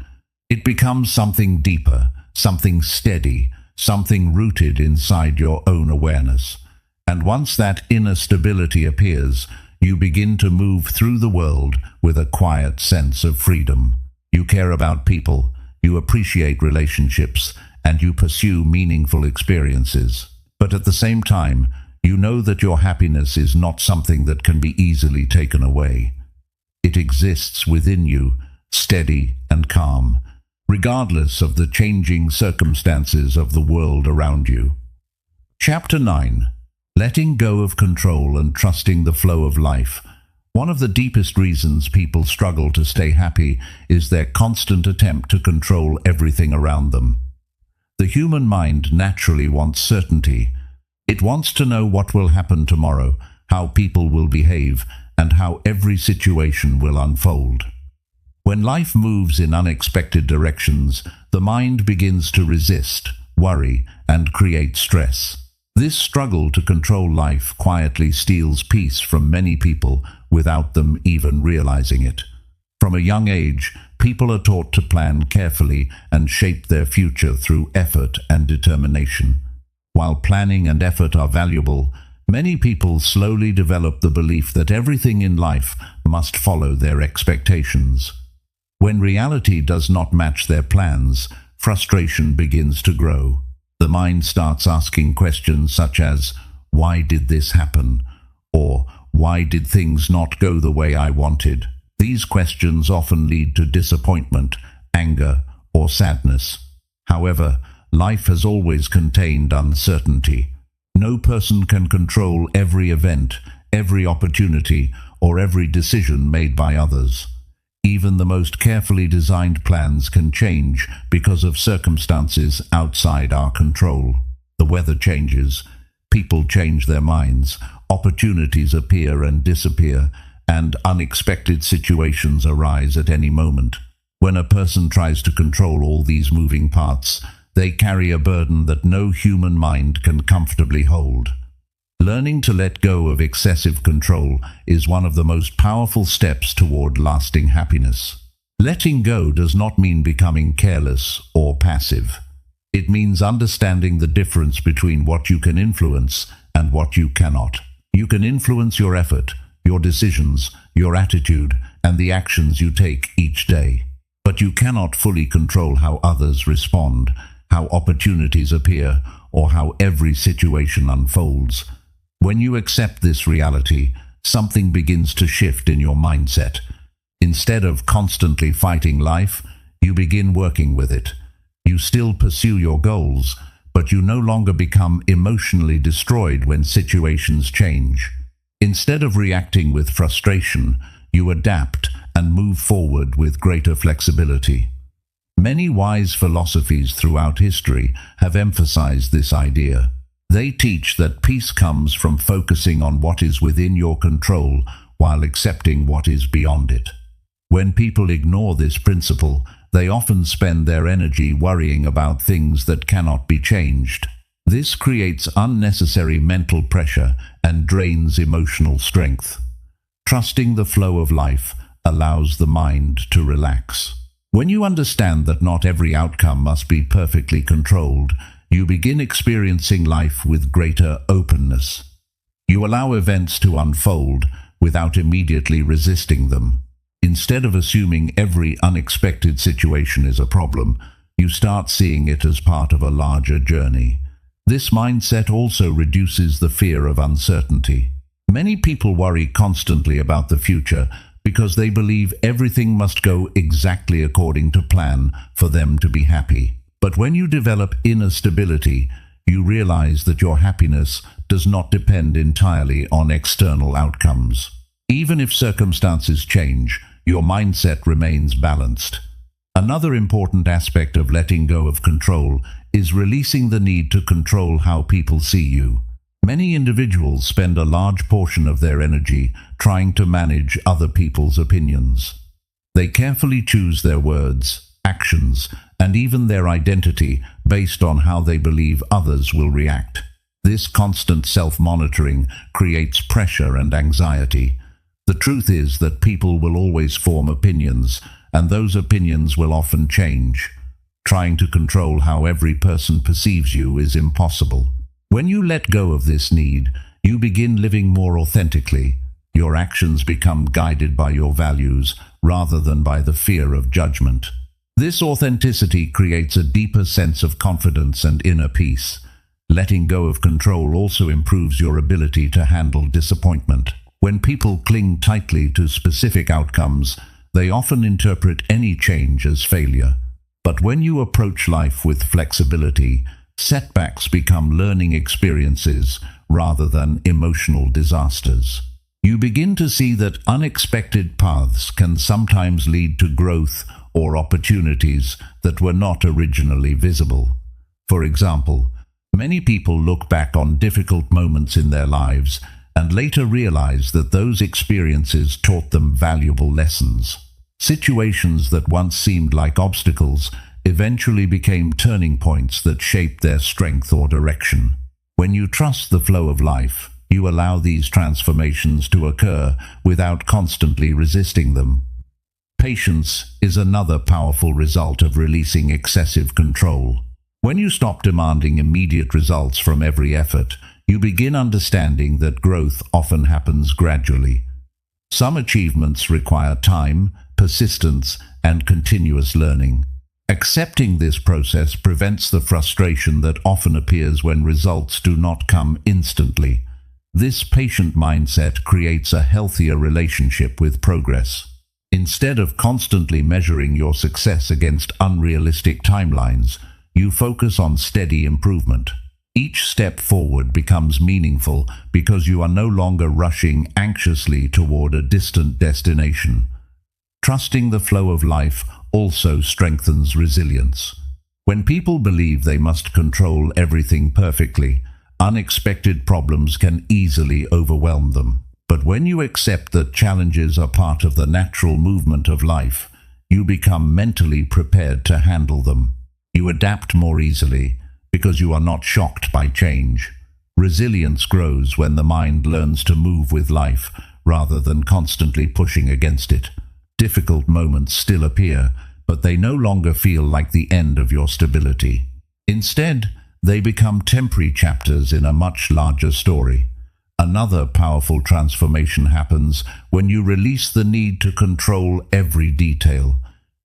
It becomes something deeper, something steady, something rooted inside your own awareness. And once that inner stability appears, you begin to move through the world with a quiet sense of freedom. You care about people, you appreciate relationships, and you pursue meaningful experiences. But at the same time, you know that your happiness is not something that can be easily taken away. It exists within you, steady and calm, regardless of the changing circumstances of the world around you. Chapter 9. Letting go of control and trusting the flow of life. One of the deepest reasons people struggle to stay happy is their constant attempt to control everything around them. The human mind naturally wants certainty. It wants to know what will happen tomorrow, how people will behave, and how every situation will unfold. When life moves in unexpected directions, the mind begins to resist, worry, and create stress. This struggle to control life quietly steals peace from many people without them even realizing it. From a young age, people are taught to plan carefully and shape their future through effort and determination. While planning and effort are valuable, many people slowly develop the belief that everything in life must follow their expectations. When reality does not match their plans, frustration begins to grow. The mind starts asking questions such as, "Why did this happen?" or "Why did things not go the way I wanted?" These questions often lead to disappointment, anger, or sadness. However, life has always contained uncertainty. No person can control every event, every opportunity, or every decision made by others. Even the most carefully designed plans can change because of circumstances outside our control. The weather changes, people change their minds, opportunities appear and disappear, and unexpected situations arise at any moment. When a person tries to control all these moving parts, they carry a burden that no human mind can comfortably hold. Learning to let go of excessive control is one of the most powerful steps toward lasting happiness. Letting go does not mean becoming careless or passive. It means understanding the difference between what you can influence and what you cannot. You can influence your effort, your decisions, your attitude, and the actions you take each day. But you cannot fully control how others respond, how opportunities appear, or how every situation unfolds. When you accept this reality, something begins to shift in your mindset. Instead of constantly fighting life, you begin working with it. You still pursue your goals, but you no longer become emotionally destroyed when situations change. Instead of reacting with frustration, you adapt and move forward with greater flexibility. Many wise philosophies throughout history have emphasized this idea. They teach that peace comes from focusing on what is within your control while accepting what is beyond it. When people ignore this principle, they often spend their energy worrying about things that cannot be changed. This creates unnecessary mental pressure and drains emotional strength. Trusting the flow of life allows the mind to relax. When you understand that not every outcome must be perfectly controlled, you begin experiencing life with greater openness. You allow events to unfold without immediately resisting them. Instead of assuming every unexpected situation is a problem, you start seeing it as part of a larger journey. This mindset also reduces the fear of uncertainty. Many people worry constantly about the future because they believe everything must go exactly according to plan for them to be happy. But when you develop inner stability, you realize that your happiness does not depend entirely on external outcomes. Even if circumstances change, your mindset remains balanced. Another important aspect of letting go of control is releasing the need to control how people see you. Many individuals spend a large portion of their energy trying to manage other people's opinions. They carefully choose their words, actions, and even their identity based on how they believe others will react. This constant self-monitoring creates pressure and anxiety. The truth is that people will always form opinions, and those opinions will often change. Trying to control how every person perceives you is impossible. When you let go of this need, you begin living more authentically. Your actions become guided by your values rather than by the fear of judgment. This authenticity creates a deeper sense of confidence and inner peace. Letting go of control also improves your ability to handle disappointment. When people cling tightly to specific outcomes, they often interpret any change as failure. But when you approach life with flexibility, setbacks become learning experiences rather than emotional disasters. You begin to see that unexpected paths can sometimes lead to growth or opportunities that were not originally visible. For example, many people look back on difficult moments in their lives and later realize that those experiences taught them valuable lessons. Situations that once seemed like obstacles eventually became turning points that shaped their strength or direction. When you trust the flow of life, you allow these transformations to occur without constantly resisting them. Patience is another powerful result of releasing excessive control. When you stop demanding immediate results from every effort, you begin understanding that growth often happens gradually. Some achievements require time, persistence, and continuous learning. Accepting this process prevents the frustration that often appears when results do not come instantly. This patient mindset creates a healthier relationship with progress. Instead of constantly measuring your success against unrealistic timelines, you focus on steady improvement. Each step forward becomes meaningful because you are no longer rushing anxiously toward a distant destination. Trusting the flow of life also strengthens resilience. When people believe they must control everything perfectly, unexpected problems can easily overwhelm them. But when you accept that challenges are part of the natural movement of life, you become mentally prepared to handle them. You adapt more easily because you are not shocked by change. Resilience grows when the mind learns to move with life rather than constantly pushing against it. Difficult moments still appear, but they no longer feel like the end of your stability. Instead, they become temporary chapters in a much larger story. Another powerful transformation happens when you release the need to control every detail.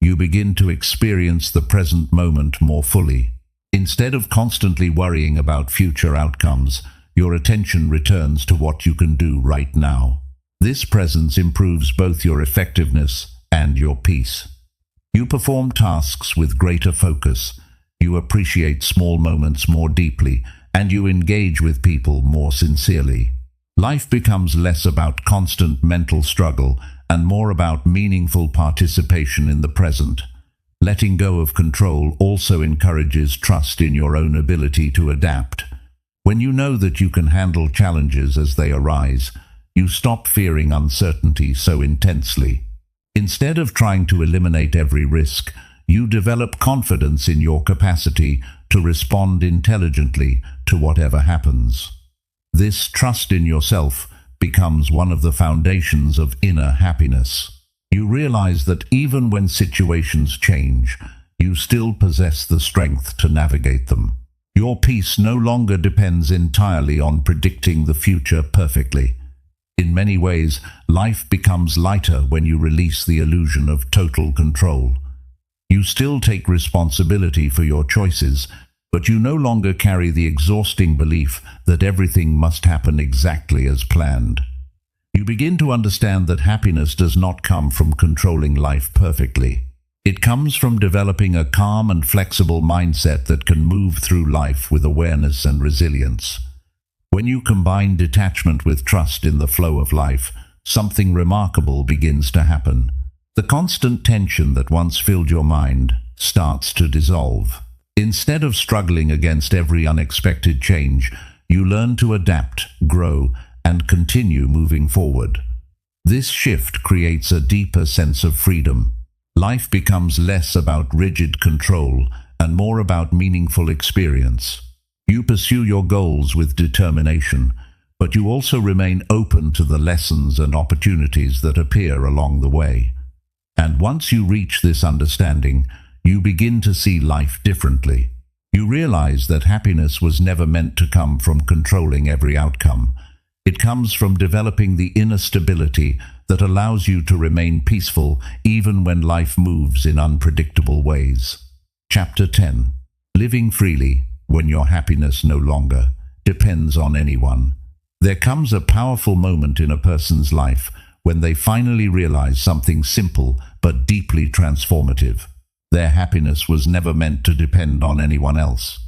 You begin to experience the present moment more fully. Instead of constantly worrying about future outcomes, your attention returns to what you can do right now. This presence improves both your effectiveness and your peace. You perform tasks with greater focus, you appreciate small moments more deeply, and you engage with people more sincerely. Life becomes less about constant mental struggle and more about meaningful participation in the present. Letting go of control also encourages trust in your own ability to adapt. When you know that you can handle challenges as they arise, you stop fearing uncertainty so intensely. Instead of trying to eliminate every risk, you develop confidence in your capacity to respond intelligently to whatever happens. This trust in yourself becomes one of the foundations of inner happiness. You realize that even when situations change, you still possess the strength to navigate them. Your peace no longer depends entirely on predicting the future perfectly. In many ways, life becomes lighter when you release the illusion of total control. You still take responsibility for your choices, but you no longer carry the exhausting belief that everything must happen exactly as planned. You begin to understand that happiness does not come from controlling life perfectly. It comes from developing a calm and flexible mindset that can move through life with awareness and resilience. When you combine detachment with trust in the flow of life, something remarkable begins to happen. The constant tension that once filled your mind starts to dissolve. Instead of struggling against every unexpected change, you learn to adapt, grow, and continue moving forward. This shift creates a deeper sense of freedom. Life becomes less about rigid control and more about meaningful experience. You pursue your goals with determination, but you also remain open to the lessons and opportunities that appear along the way. And once you reach this understanding, you begin to see life differently. You realize that happiness was never meant to come from controlling every outcome. It comes from developing the inner stability that allows you to remain peaceful even when life moves in unpredictable ways. Chapter 10. Living freely when your happiness no longer depends on anyone. There comes a powerful moment in a person's life when they finally realize something simple but deeply transformative. Their happiness was never meant to depend on anyone else.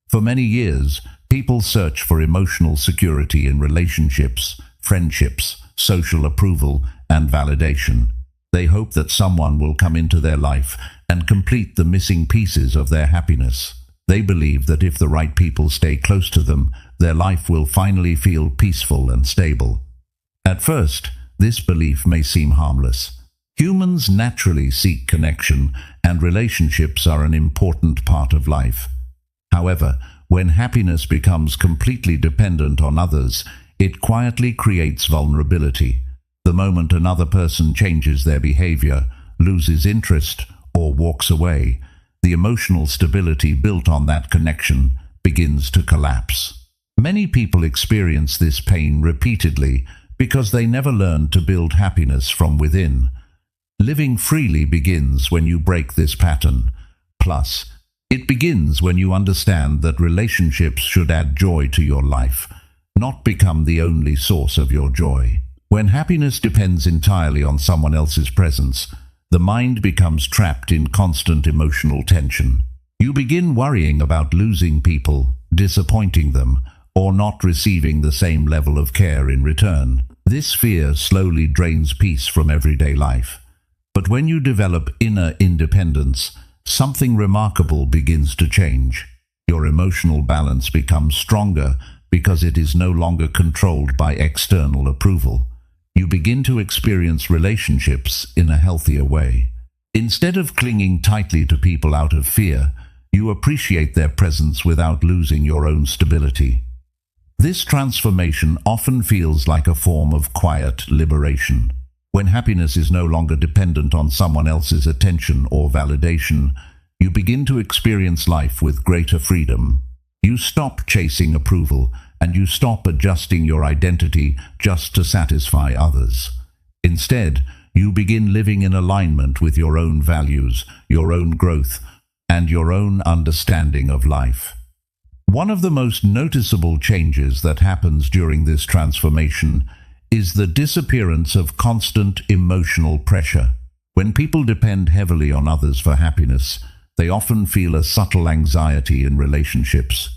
For many years, people search for emotional security in relationships, friendships, social approval, and validation. They hope that someone will come into their life and complete the missing pieces of their happiness. They believe that if the right people stay close to them, their life will finally feel peaceful and stable. At first, this belief may seem harmless. Humans naturally seek connection, and relationships are an important part of life. However, when happiness becomes completely dependent on others, it quietly creates vulnerability. The moment another person changes their behavior, loses interest, or walks away, the emotional stability built on that connection begins to collapse. Many people experience this pain repeatedly because they never learned to build happiness from within. Living freely begins when you break this pattern. Plus, it begins when you understand that relationships should add joy to your life, not become the only source of your joy. When happiness depends entirely on someone else's presence, the mind becomes trapped in constant emotional tension. You begin worrying about losing people, disappointing them or not receiving the same level of care in return. This fear slowly drains peace from everyday life. But when you develop inner independence, something remarkable begins to change. Your emotional balance becomes stronger because it is no longer controlled by external approval. You begin to experience relationships in a healthier way. Instead of clinging tightly to people out of fear, you appreciate their presence without losing your own stability. This transformation often feels like a form of quiet liberation. When happiness is no longer dependent on someone else's attention or validation, you begin to experience life with greater freedom. You stop chasing approval, and you stop adjusting your identity just to satisfy others. Instead, you begin living in alignment with your own values, your own growth, and your own understanding of life. One of the most noticeable changes that happens during this transformation is the disappearance of constant emotional pressure. When people depend heavily on others for happiness, they often feel a subtle anxiety in relationships.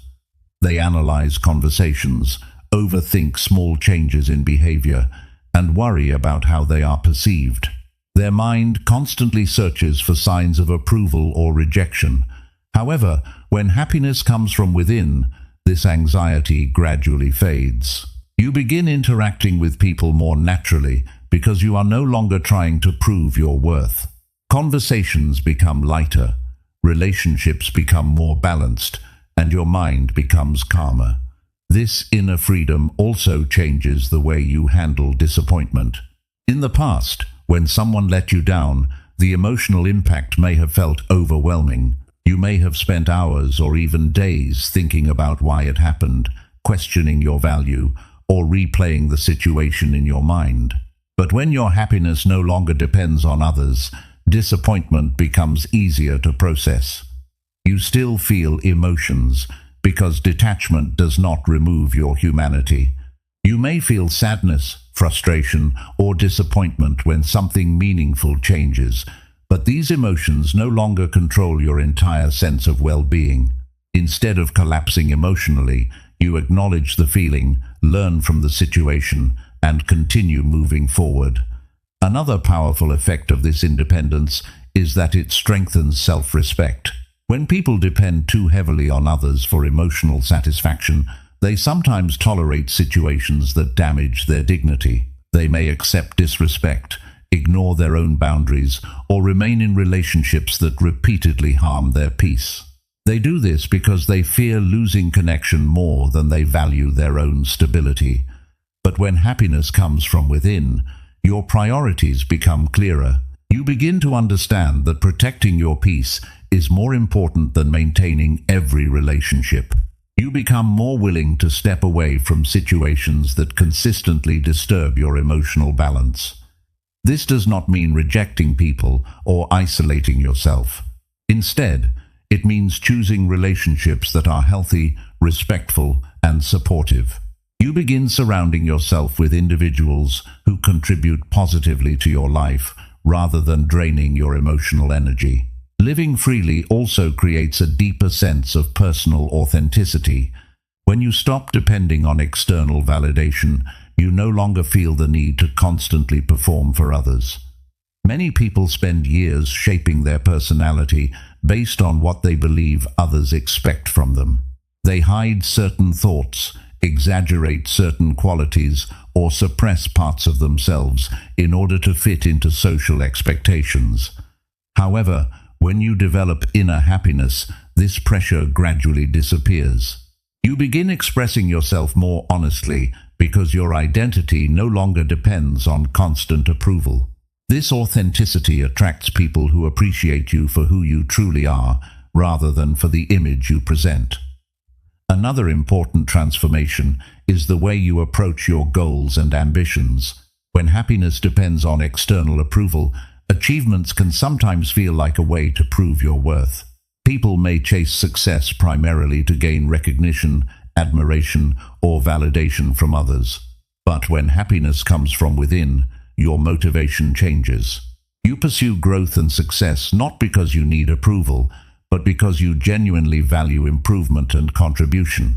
They analyze conversations, overthink small changes in behavior, and worry about how they are perceived. Their mind constantly searches for signs of approval or rejection. However, when happiness comes from within, this anxiety gradually fades. You begin interacting with people more naturally because you are no longer trying to prove your worth. Conversations become lighter, relationships become more balanced, and your mind becomes calmer. This inner freedom also changes the way you handle disappointment. In the past, when someone let you down, the emotional impact may have felt overwhelming. You may have spent hours or even days thinking about why it happened, questioning your value, or replaying the situation in your mind. But when your happiness no longer depends on others, disappointment becomes easier to process. You still feel emotions, because detachment does not remove your humanity. You may feel sadness, frustration, or disappointment when something meaningful changes, but these emotions no longer control your entire sense of well-being. Instead of collapsing emotionally, you acknowledge the feeling, learn from the situation, and continue moving forward. Another powerful effect of this independence is that it strengthens self-respect. When people depend too heavily on others for emotional satisfaction, they sometimes tolerate situations that damage their dignity. They may accept disrespect, ignore their own boundaries, or remain in relationships that repeatedly harm their peace. They do this because they fear losing connection more than they value their own stability. But when happiness comes from within, your priorities become clearer. You begin to understand that protecting your peace is more important than maintaining every relationship. You become more willing to step away from situations that consistently disturb your emotional balance. This does not mean rejecting people or isolating yourself. Instead, it means choosing relationships that are healthy, respectful, and supportive. You begin surrounding yourself with individuals who contribute positively to your life rather than draining your emotional energy. Living freely also creates a deeper sense of personal authenticity. When you stop depending on external validation, you no longer feel the need to constantly perform for others. Many people spend years shaping their personality based on what they believe others expect from them. They hide certain thoughts, exaggerate certain qualities, or suppress parts of themselves in order to fit into social expectations. However, when you develop inner happiness, this pressure gradually disappears. You begin expressing yourself more honestly because your identity no longer depends on constant approval. This authenticity attracts people who appreciate you for who you truly are, rather than for the image you present. Another important transformation is the way you approach your goals and ambitions. When happiness depends on external approval, achievements can sometimes feel like a way to prove your worth. People may chase success primarily to gain recognition, admiration, or validation from others. But when happiness comes from within, your motivation changes. You pursue growth and success not because you need approval, but because you genuinely value improvement and contribution.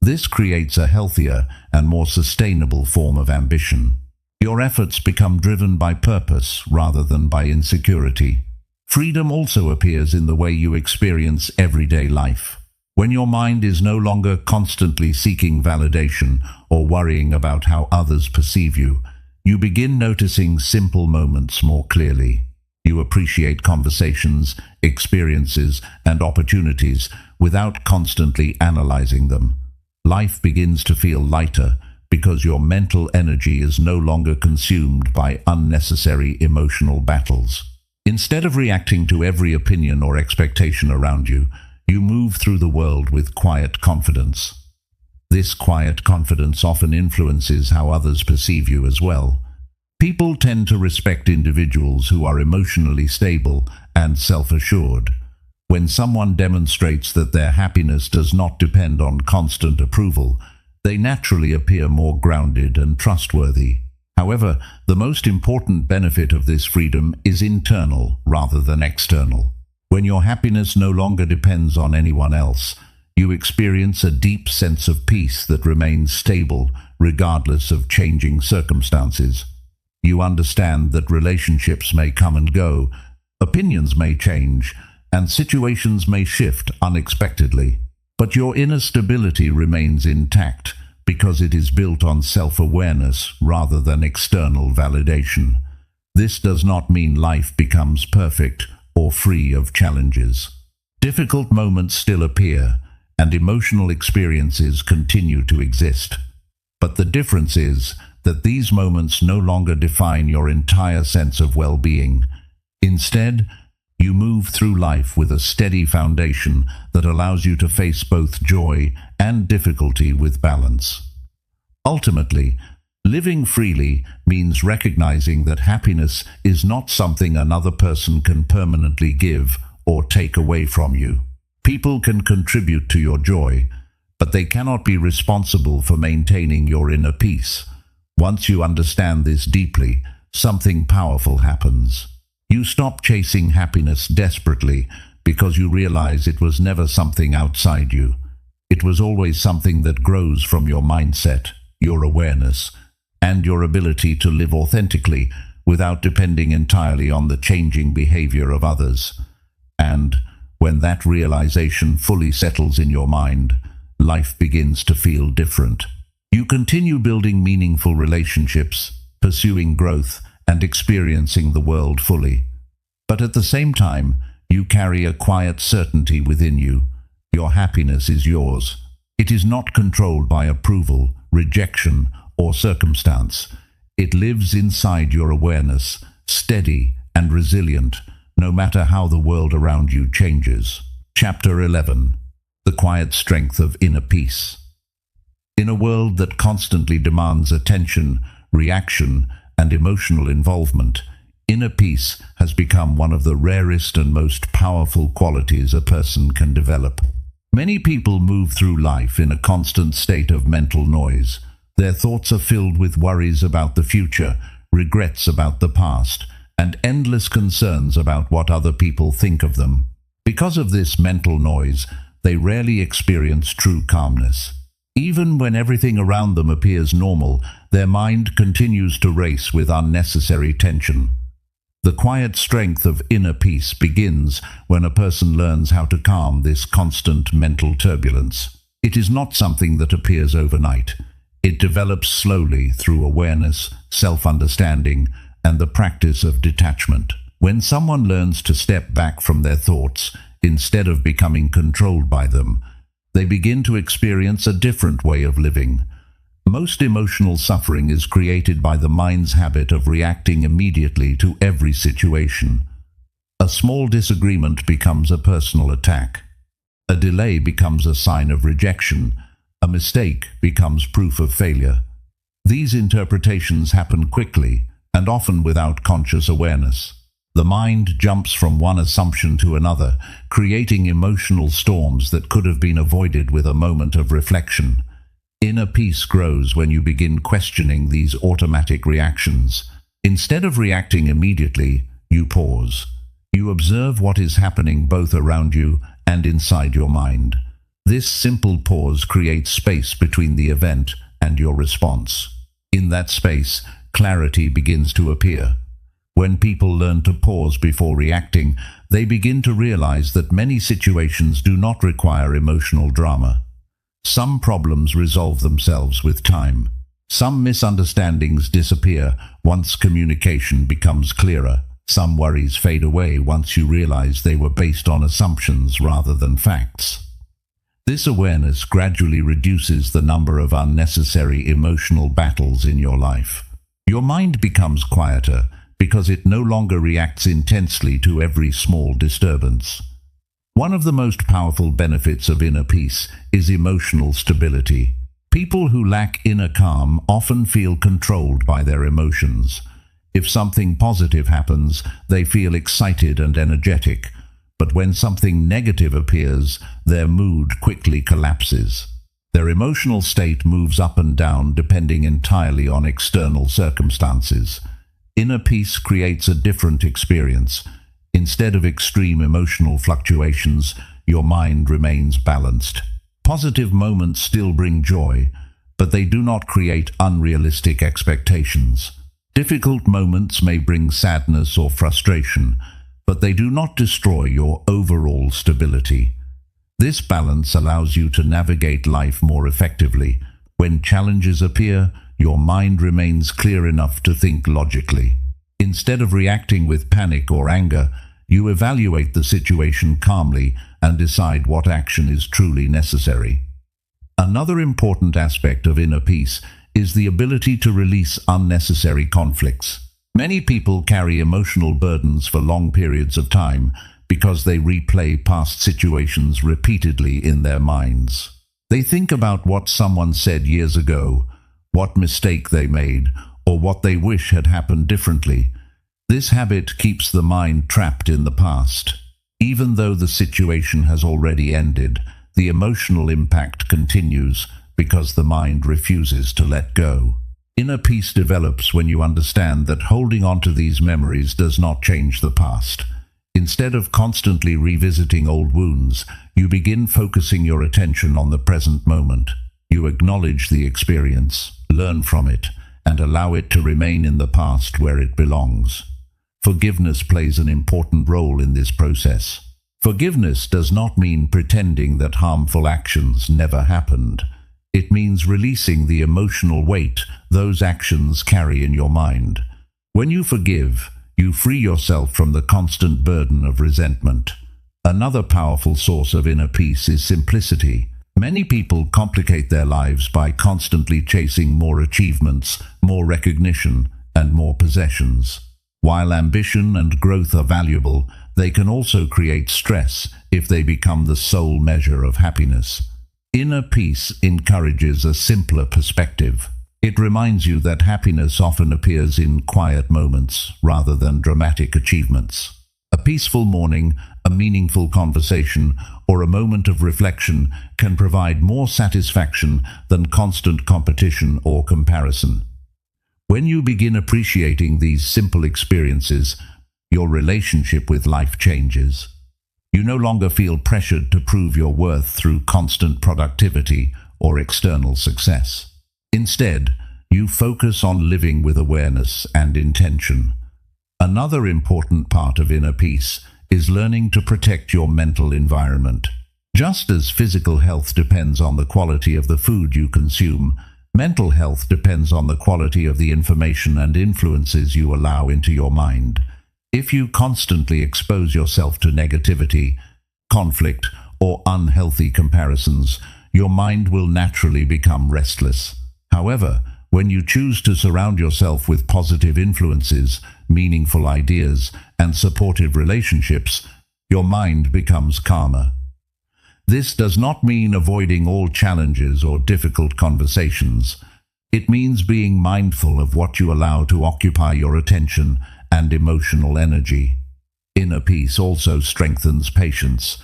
This creates a healthier and more sustainable form of ambition. Your efforts become driven by purpose rather than by insecurity. Freedom also appears in the way you experience everyday life. When your mind is no longer constantly seeking validation or worrying about how others perceive you, you begin noticing simple moments more clearly. You appreciate conversations, experiences, and opportunities without constantly analyzing them. Life begins to feel lighter because your mental energy is no longer consumed by unnecessary emotional battles. Instead of reacting to every opinion or expectation around you, you move through the world with quiet confidence. This quiet confidence often influences how others perceive you as well. People tend to respect individuals who are emotionally stable and self-assured. When someone demonstrates that their happiness does not depend on constant approval, they naturally appear more grounded and trustworthy. However, the most important benefit of this freedom is internal rather than external. When your happiness no longer depends on anyone else, you experience a deep sense of peace that remains stable regardless of changing circumstances. You understand that relationships may come and go, opinions may change, and situations may shift unexpectedly. But your inner stability remains intact because it is built on self-awareness rather than external validation. This does not mean life becomes perfect or free of challenges. Difficult moments still appear, and emotional experiences continue to exist. But the difference is that these moments no longer define your entire sense of well-being. Instead, you move through life with a steady foundation that allows you to face both joy and difficulty with balance. Ultimately, living freely means recognizing that happiness is not something another person can permanently give or take away from you. People can contribute to your joy, but they cannot be responsible for maintaining your inner peace. Once you understand this deeply, something powerful happens. You stop chasing happiness desperately because you realize it was never something outside you. It was always something that grows from your mindset, your awareness, and your ability to live authentically without depending entirely on the changing behavior of others. And when that realization fully settles in your mind, life begins to feel different. You continue building meaningful relationships, pursuing growth, and experiencing the world fully. But at the same time, you carry a quiet certainty within you. Your happiness is yours. It is not controlled by approval, rejection, or circumstance. It lives inside your awareness, steady and resilient, no matter how the world around you changes. Chapter 11. The Quiet Strength of Inner Peace. In a world that constantly demands attention, reaction, and emotional involvement, inner peace has become one of the rarest and most powerful qualities a person can develop. Many people move through life in a constant state of mental noise. Their thoughts are filled with worries about the future, regrets about the past, and endless concerns about what other people think of them. Because of this mental noise, they rarely experience true calmness. Even when everything around them appears normal, their mind continues to race with unnecessary tension. The quiet strength of inner peace begins when a person learns how to calm this constant mental turbulence. It is not something that appears overnight. It develops slowly through awareness, self-understanding, and the practice of detachment. When someone learns to step back from their thoughts instead of becoming controlled by them, they begin to experience a different way of living. Most emotional suffering is created by the mind's habit of reacting immediately to every situation. A small disagreement becomes a personal attack. A delay becomes a sign of rejection. A mistake becomes proof of failure. These interpretations happen quickly and often without conscious awareness. The mind jumps from one assumption to another, creating emotional storms that could have been avoided with a moment of reflection. Inner peace grows when you begin questioning these automatic reactions. Instead of reacting immediately, you pause. You observe what is happening both around you and inside your mind. This simple pause creates space between the event and your response. In that space, clarity begins to appear. When people learn to pause before reacting, they begin to realize that many situations do not require emotional drama. Some problems resolve themselves with time. Some misunderstandings disappear once communication becomes clearer. Some worries fade away once you realize they were based on assumptions rather than facts. This awareness gradually reduces the number of unnecessary emotional battles in your life. Your mind becomes quieter because it no longer reacts intensely to every small disturbance. One of the most powerful benefits of inner peace is emotional stability. People who lack inner calm often feel controlled by their emotions. If something positive happens, they feel excited and energetic, but when something negative appears, their mood quickly collapses. Their emotional state moves up and down depending entirely on external circumstances. Inner peace creates a different experience. Instead of extreme emotional fluctuations, your mind remains balanced. Positive moments still bring joy, but they do not create unrealistic expectations. Difficult moments may bring sadness or frustration, but they do not destroy your overall stability. This balance allows you to navigate life more effectively. When challenges appear, your mind remains clear enough to think logically. Instead of reacting with panic or anger, you evaluate the situation calmly and decide what action is truly necessary. Another important aspect of inner peace is the ability to release unnecessary conflicts. Many people carry emotional burdens for long periods of time because they replay past situations repeatedly in their minds. They think about what someone said years ago, what mistake they made, or what they wish had happened differently. This habit keeps the mind trapped in the past. Even though the situation has already ended, the emotional impact continues because the mind refuses to let go. Inner peace develops when you understand that holding on to these memories does not change the past. Instead of constantly revisiting old wounds, you begin focusing your attention on the present moment. You acknowledge the experience, learn from it, and allow it to remain in the past where it belongs. Forgiveness plays an important role in this process. Forgiveness does not mean pretending that harmful actions never happened. It means releasing the emotional weight those actions carry in your mind. When you forgive, you free yourself from the constant burden of resentment. Another powerful source of inner peace is simplicity. Many people complicate their lives by constantly chasing more achievements, more recognition, and more possessions. While ambition and growth are valuable, they can also create stress if they become the sole measure of happiness. Inner peace encourages a simpler perspective. It reminds you that happiness often appears in quiet moments rather than dramatic achievements. A peaceful morning, a meaningful conversation, or a moment of reflection can provide more satisfaction than constant competition or comparison. When you begin appreciating these simple experiences, your relationship with life changes. You no longer feel pressured to prove your worth through constant productivity or external success. Instead, you focus on living with awareness and intention. Another important part of inner peace is learning to protect your mental environment. Just as physical health depends on the quality of the food you consume, mental health depends on the quality of the information and influences you allow into your mind. If you constantly expose yourself to negativity, conflict, or unhealthy comparisons, your mind will naturally become restless. However, when you choose to surround yourself with positive influences, meaningful ideas, and supportive relationships, your mind becomes calmer. This does not mean avoiding all challenges or difficult conversations. It means being mindful of what you allow to occupy your attention and emotional energy. Inner peace also strengthens patience.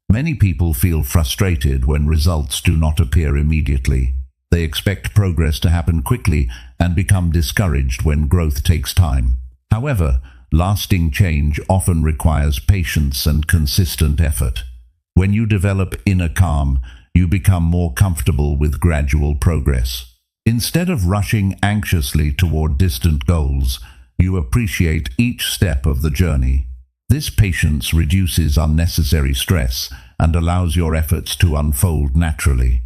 Many people feel frustrated when results do not appear immediately. They expect progress to happen quickly and become discouraged when growth takes time. However, lasting change often requires patience and consistent effort. When you develop inner calm, you become more comfortable with gradual progress. Instead of rushing anxiously toward distant goals, you appreciate each step of the journey. This patience reduces unnecessary stress and allows your efforts to unfold naturally.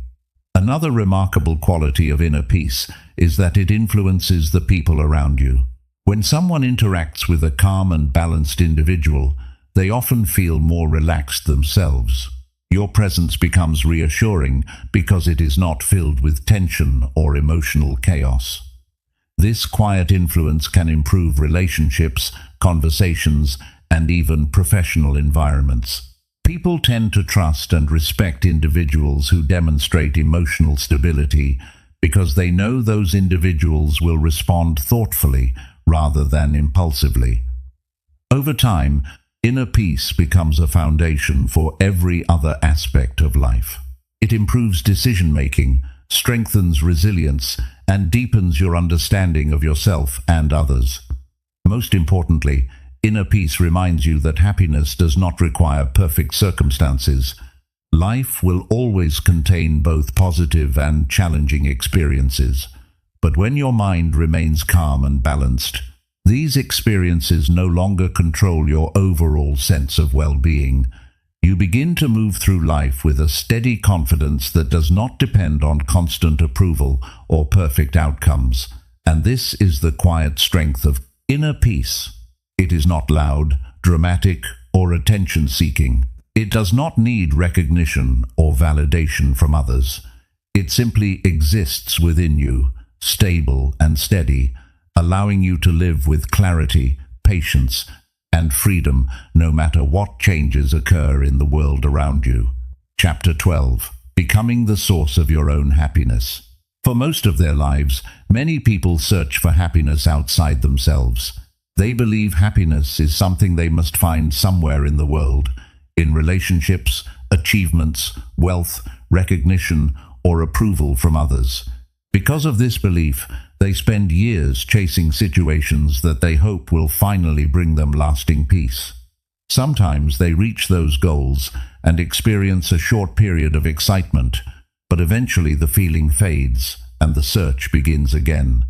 Another remarkable quality of inner peace is that it influences the people around you. When someone interacts with a calm and balanced individual, they often feel more relaxed themselves. Your presence becomes reassuring because it is not filled with tension or emotional chaos. This quiet influence can improve relationships, conversations, and even professional environments. People tend to trust and respect individuals who demonstrate emotional stability because they know those individuals will respond thoughtfully rather than impulsively. Over time, inner peace becomes a foundation for every other aspect of life. It improves decision-making, strengthens resilience, and deepens your understanding of yourself and others. Most importantly, inner peace reminds you that happiness does not require perfect circumstances. Life will always contain both positive and challenging experiences. But when your mind remains calm and balanced, these experiences no longer control your overall sense of well-being. You begin to move through life with a steady confidence that does not depend on constant approval or perfect outcomes. And this is the quiet strength of inner peace. It is not loud, dramatic, or attention-seeking. It does not need recognition or validation from others. It simply exists within you, stable and steady, allowing you to live with clarity, patience, and freedom no matter what changes occur in the world around you. Chapter 12. Becoming the source of your own happiness. For most of their lives, many people search for happiness outside themselves. They believe happiness is something they must find somewhere in the world, in relationships, achievements, wealth, recognition, or approval from others. Because of this belief, they spend years chasing situations that they hope will finally bring them lasting peace. Sometimes they reach those goals and experience a short period of excitement, but eventually the feeling fades and the search begins again.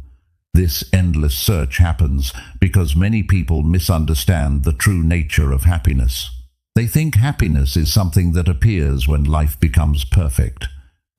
This endless search happens because many people misunderstand the true nature of happiness. They think happiness is something that appears when life becomes perfect.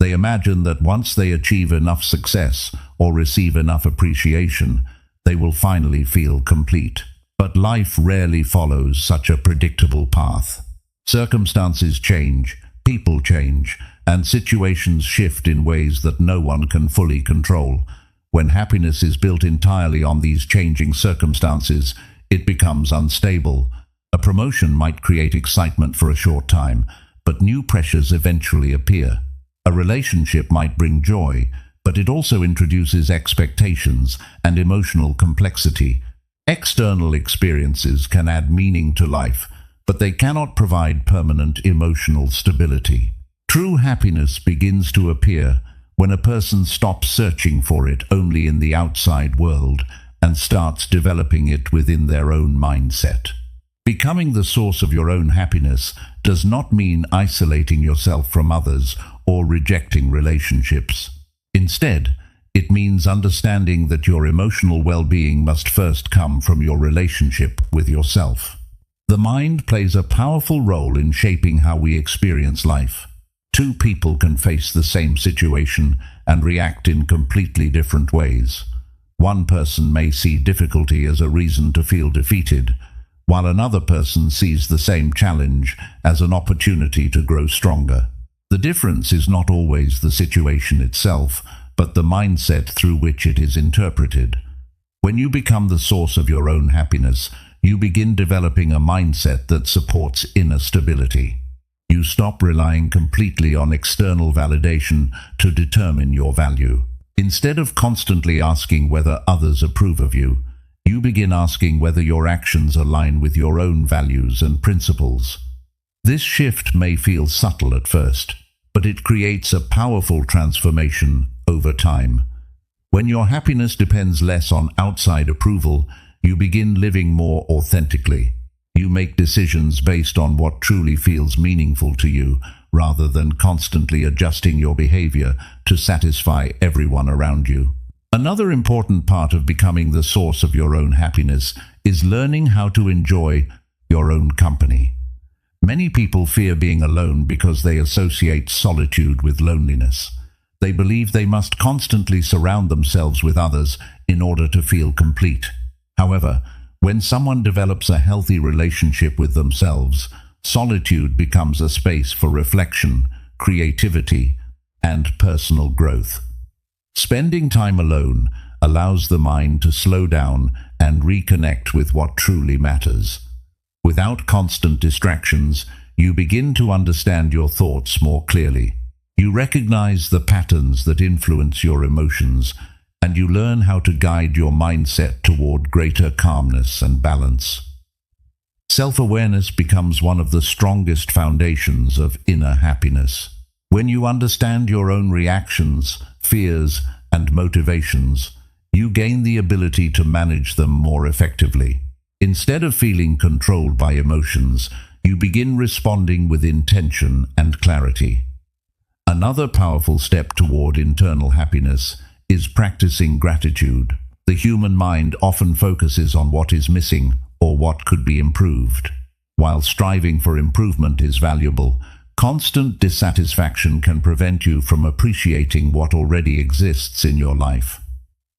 They imagine that once they achieve enough success or receive enough appreciation, they will finally feel complete. But life rarely follows such a predictable path. Circumstances change, people change, and situations shift in ways that no one can fully control. When happiness is built entirely on these changing circumstances, it becomes unstable. A promotion might create excitement for a short time, but new pressures eventually appear. A relationship might bring joy, but it also introduces expectations and emotional complexity. External experiences can add meaning to life, but they cannot provide permanent emotional stability. True happiness begins to appear when a person stops searching for it only in the outside world and starts developing it within their own mindset. Becoming the source of your own happiness does not mean isolating yourself from others or rejecting relationships. Instead, it means understanding that your emotional well-being must first come from your relationship with yourself. The mind plays a powerful role in shaping how we experience life. Two people can face the same situation and react in completely different ways. One person may see difficulty as a reason to feel defeated, while another person sees the same challenge as an opportunity to grow stronger. The difference is not always the situation itself, but the mindset through which it is interpreted. When you become the source of your own happiness, you begin developing a mindset that supports inner stability. You stop relying completely on external validation to determine your value. Instead of constantly asking whether others approve of you, you begin asking whether your actions align with your own values and principles. This shift may feel subtle at first, but it creates a powerful transformation over time. When your happiness depends less on outside approval, you begin living more authentically. You make decisions based on what truly feels meaningful to you, rather than constantly adjusting your behavior to satisfy everyone around you. Another important part of becoming the source of your own happiness is learning how to enjoy your own company. Many people fear being alone because they associate solitude with loneliness. They believe they must constantly surround themselves with others in order to feel complete. However, when someone develops a healthy relationship with themselves, solitude becomes a space for reflection, creativity, and personal growth. Spending time alone allows the mind to slow down and reconnect with what truly matters. Without constant distractions, you begin to understand your thoughts more clearly. You recognize the patterns that influence your emotions, and you learn how to guide your mindset toward greater calmness and balance. Self-awareness becomes one of the strongest foundations of inner happiness. When you understand your own reactions, fears, and motivations, you gain the ability to manage them more effectively. Instead of feeling controlled by emotions, you begin responding with intention and clarity. Another powerful step toward internal happiness is practicing gratitude. The human mind often focuses on what is missing or what could be improved. While striving for improvement is valuable, constant dissatisfaction can prevent you from appreciating what already exists in your life.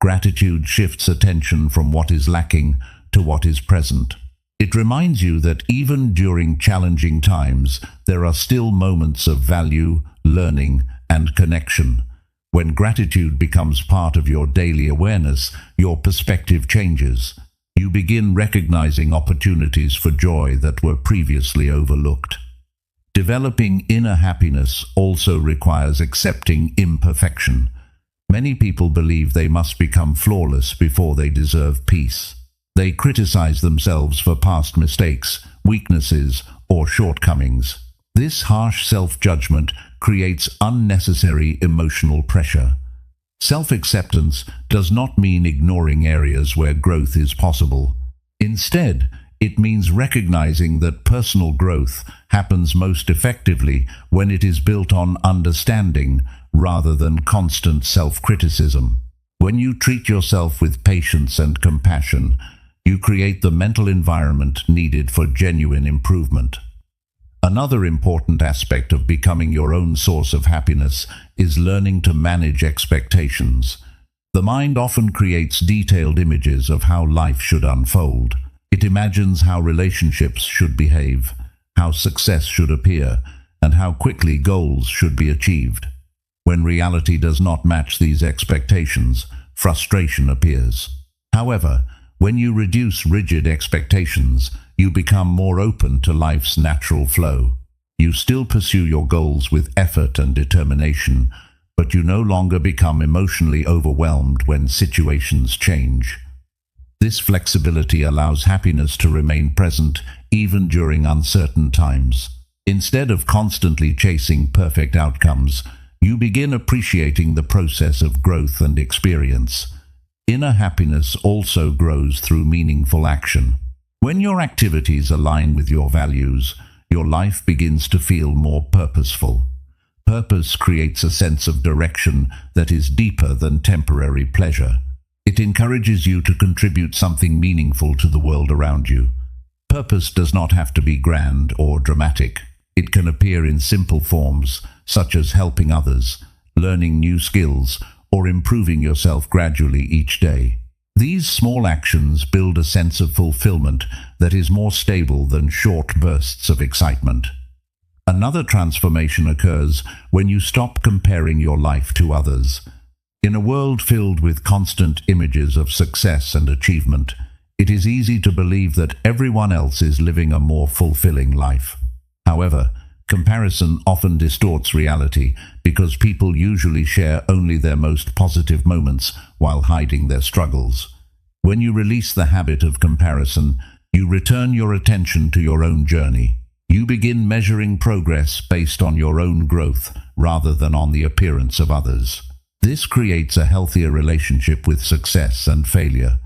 Gratitude shifts attention from what is lacking to what is present. It reminds you that even during challenging times, there are still moments of value, learning, and connection. When gratitude becomes part of your daily awareness, your perspective changes. You begin recognizing opportunities for joy that were previously overlooked. Developing inner happiness also requires accepting imperfection. Many people believe they must become flawless before they deserve peace. They criticize themselves for past mistakes, weaknesses, or shortcomings. This harsh self-judgment creates unnecessary emotional pressure. Self-acceptance does not mean ignoring areas where growth is possible. Instead, it means recognizing that personal growth happens most effectively when it is built on understanding rather than constant self-criticism. When you treat yourself with patience and compassion, you create the mental environment needed for genuine improvement. Another important aspect of becoming your own source of happiness is learning to manage expectations. The mind often creates detailed images of how life should unfold. It imagines how relationships should behave, how success should appear, and how quickly goals should be achieved. When reality does not match these expectations, frustration appears. However, when you reduce rigid expectations, you become more open to life's natural flow. You still pursue your goals with effort and determination, but you no longer become emotionally overwhelmed when situations change. This flexibility allows happiness to remain present even during uncertain times. Instead of constantly chasing perfect outcomes, you begin appreciating the process of growth and experience. Inner happiness also grows through meaningful action. When your activities align with your values, your life begins to feel more purposeful. Purpose creates a sense of direction that is deeper than temporary pleasure. It encourages you to contribute something meaningful to the world around you. Purpose does not have to be grand or dramatic. It can appear in simple forms, such as helping others, learning new skills, or improving yourself gradually each day. These small actions build a sense of fulfillment that is more stable than short bursts of excitement. Another transformation occurs when you stop comparing your life to others. In a world filled with constant images of success and achievement, it is easy to believe that everyone else is living a more fulfilling life. However, comparison often distorts reality because people usually share only their most positive moments while hiding their struggles. When you release the habit of comparison, you return your attention to your own journey. You begin measuring progress based on your own growth rather than on the appearance of others. This creates a healthier relationship with success and failure.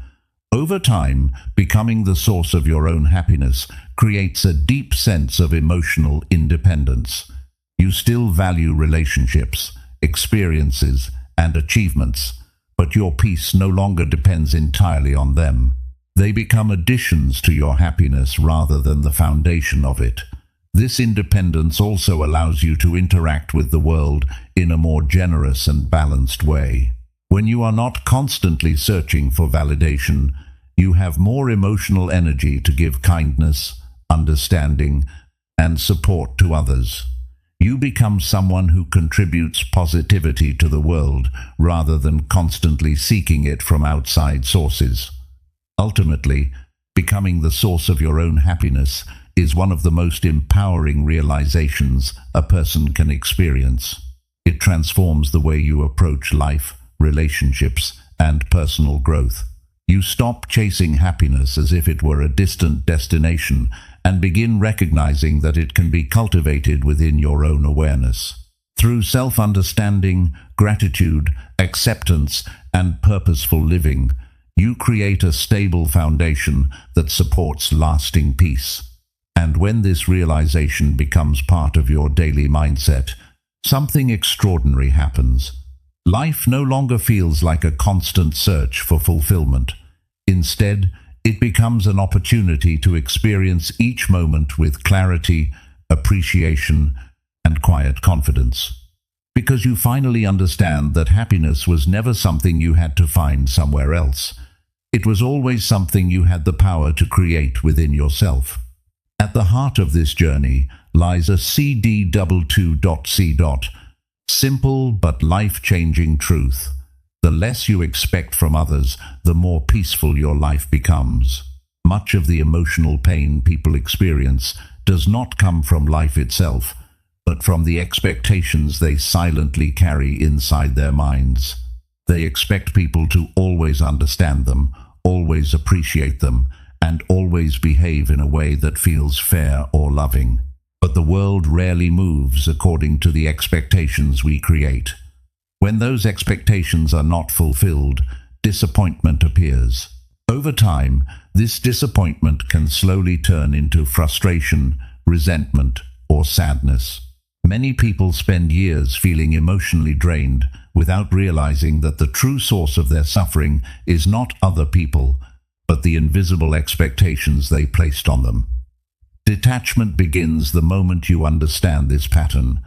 Over time, becoming the source of your own happiness creates a deep sense of emotional independence. You still value relationships, experiences, and achievements, but your peace no longer depends entirely on them. They become additions to your happiness rather than the foundation of it. This independence also allows you to interact with the world in a more generous and balanced way. When you are not constantly searching for validation, you have more emotional energy to give kindness, understanding, and support to others. You become someone who contributes positivity to the world rather than constantly seeking it from outside sources. Ultimately, becoming the source of your own happiness is one of the most empowering realizations a person can experience. It transforms the way you approach life, relationships, and personal growth. You stop chasing happiness as if it were a distant destination and begin recognizing that it can be cultivated within your own awareness. Through self-understanding, gratitude, acceptance, and purposeful living, you create a stable foundation that supports lasting peace. And when this realization becomes part of your daily mindset, something extraordinary happens. Life no longer feels like a constant search for fulfillment. Instead, it becomes an opportunity to experience each moment with clarity, appreciation, and quiet confidence. Because you finally understand that happiness was never something you had to find somewhere else. It was always something you had the power to create within yourself. At the heart of this journey lies a CD22.C. Simple but life-changing truth. The less you expect from others, the more peaceful your life becomes. Much of the emotional pain people experience does not come from life itself, but from the expectations they silently carry inside their minds. They expect people to always understand them, always appreciate them, and always behave in a way that feels fair or loving. But the world rarely moves according to the expectations we create. When those expectations are not fulfilled, disappointment appears. Over time, this disappointment can slowly turn into frustration, resentment, or sadness. Many people spend years feeling emotionally drained without realizing that the true source of their suffering is not other people, but the invisible expectations they placed on them. Detachment begins the moment you understand this pattern.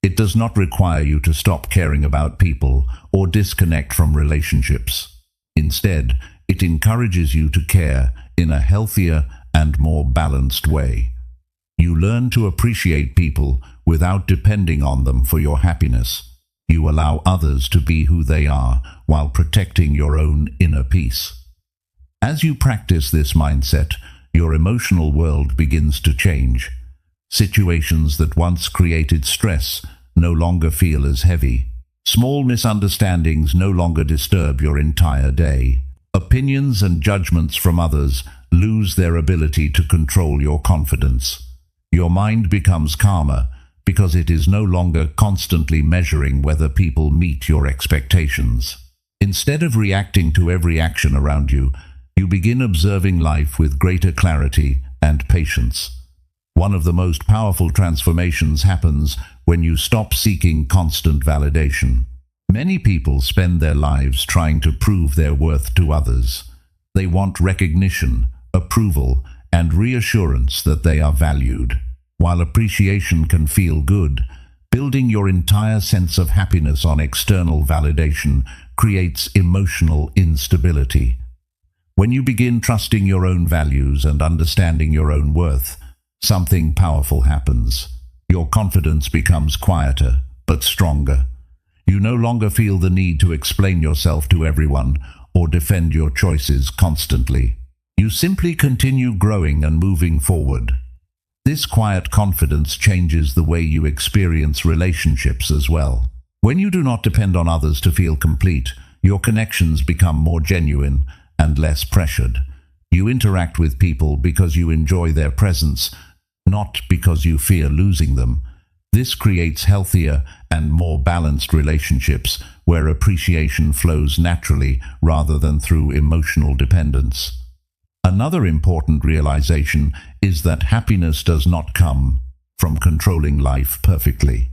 It does not require you to stop caring about people or disconnect from relationships. Instead, it encourages you to care in a healthier and more balanced way. You learn to appreciate people without depending on them for your happiness. You allow others to be who they are while protecting your own inner peace. As you practice this mindset, your emotional world begins to change. Situations that once created stress no longer feel as heavy. Small misunderstandings no longer disturb your entire day. Opinions and judgments from others lose their ability to control your confidence. Your mind becomes calmer because it is no longer constantly measuring whether people meet your expectations. Instead of reacting to every action around you, you begin observing life with greater clarity and patience. One of the most powerful transformations happens when you stop seeking constant validation. Many people spend their lives trying to prove their worth to others. They want recognition, approval, and reassurance that they are valued. While appreciation can feel good, building your entire sense of happiness on external validation creates emotional instability. When you begin trusting your own values and understanding your own worth, something powerful happens. Your confidence becomes quieter, but stronger. You no longer feel the need to explain yourself to everyone or defend your choices constantly. You simply continue growing and moving forward. This quiet confidence changes the way you experience relationships as well. When you do not depend on others to feel complete, your connections become more genuine and less pressured. You interact with people because you enjoy their presence, not because you fear losing them. This creates healthier and more balanced relationships where appreciation flows naturally rather than through emotional dependence. Another important realization is that happiness does not come from controlling life perfectly.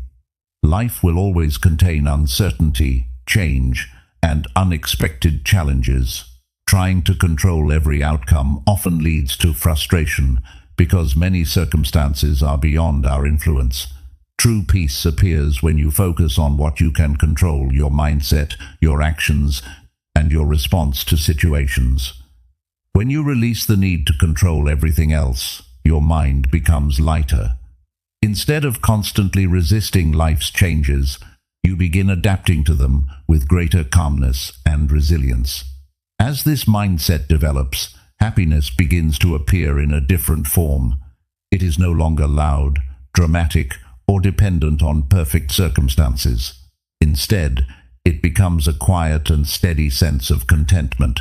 Life will always contain uncertainty, change, and unexpected challenges. Trying to control every outcome often leads to frustration because many circumstances are beyond our influence. True peace appears when you focus on what you can control: your mindset, your actions, and your response to situations. When you release the need to control everything else, your mind becomes lighter. Instead of constantly resisting life's changes, you begin adapting to them with greater calmness and resilience. As this mindset develops, happiness begins to appear in a different form. It is no longer loud, dramatic, or dependent on perfect circumstances. Instead, it becomes a quiet and steady sense of contentment.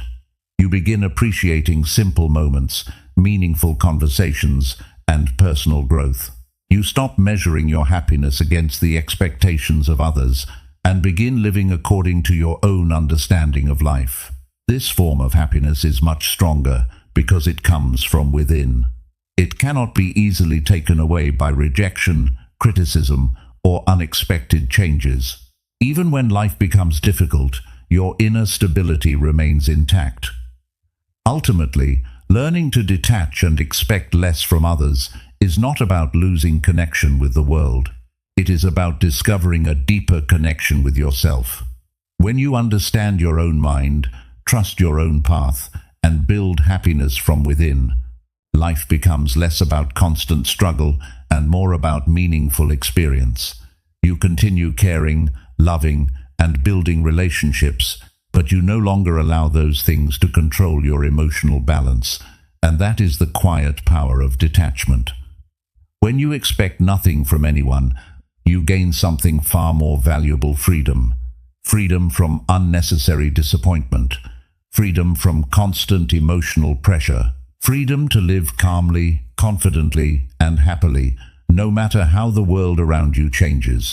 You begin appreciating simple moments, meaningful conversations, and personal growth. You stop measuring your happiness against the expectations of others and begin living according to your own understanding of life. This form of happiness is much stronger because it comes from within. It cannot be easily taken away by rejection, criticism, or unexpected changes. Even when life becomes difficult, your inner stability remains intact. Ultimately, learning to detach and expect less from others is not about losing connection with the world. It is about discovering a deeper connection with yourself. When you understand your own mind, trust your own path, and build happiness from within, life becomes less about constant struggle and more about meaningful experience. You continue caring, loving, and building relationships, but you no longer allow those things to control your emotional balance, and that is the quiet power of detachment. When you expect nothing from anyone, you gain something far more valuable: freedom. Freedom from unnecessary disappointment. Freedom from constant emotional pressure. Freedom to live calmly, confidently, and happily, no matter how the world around you changes.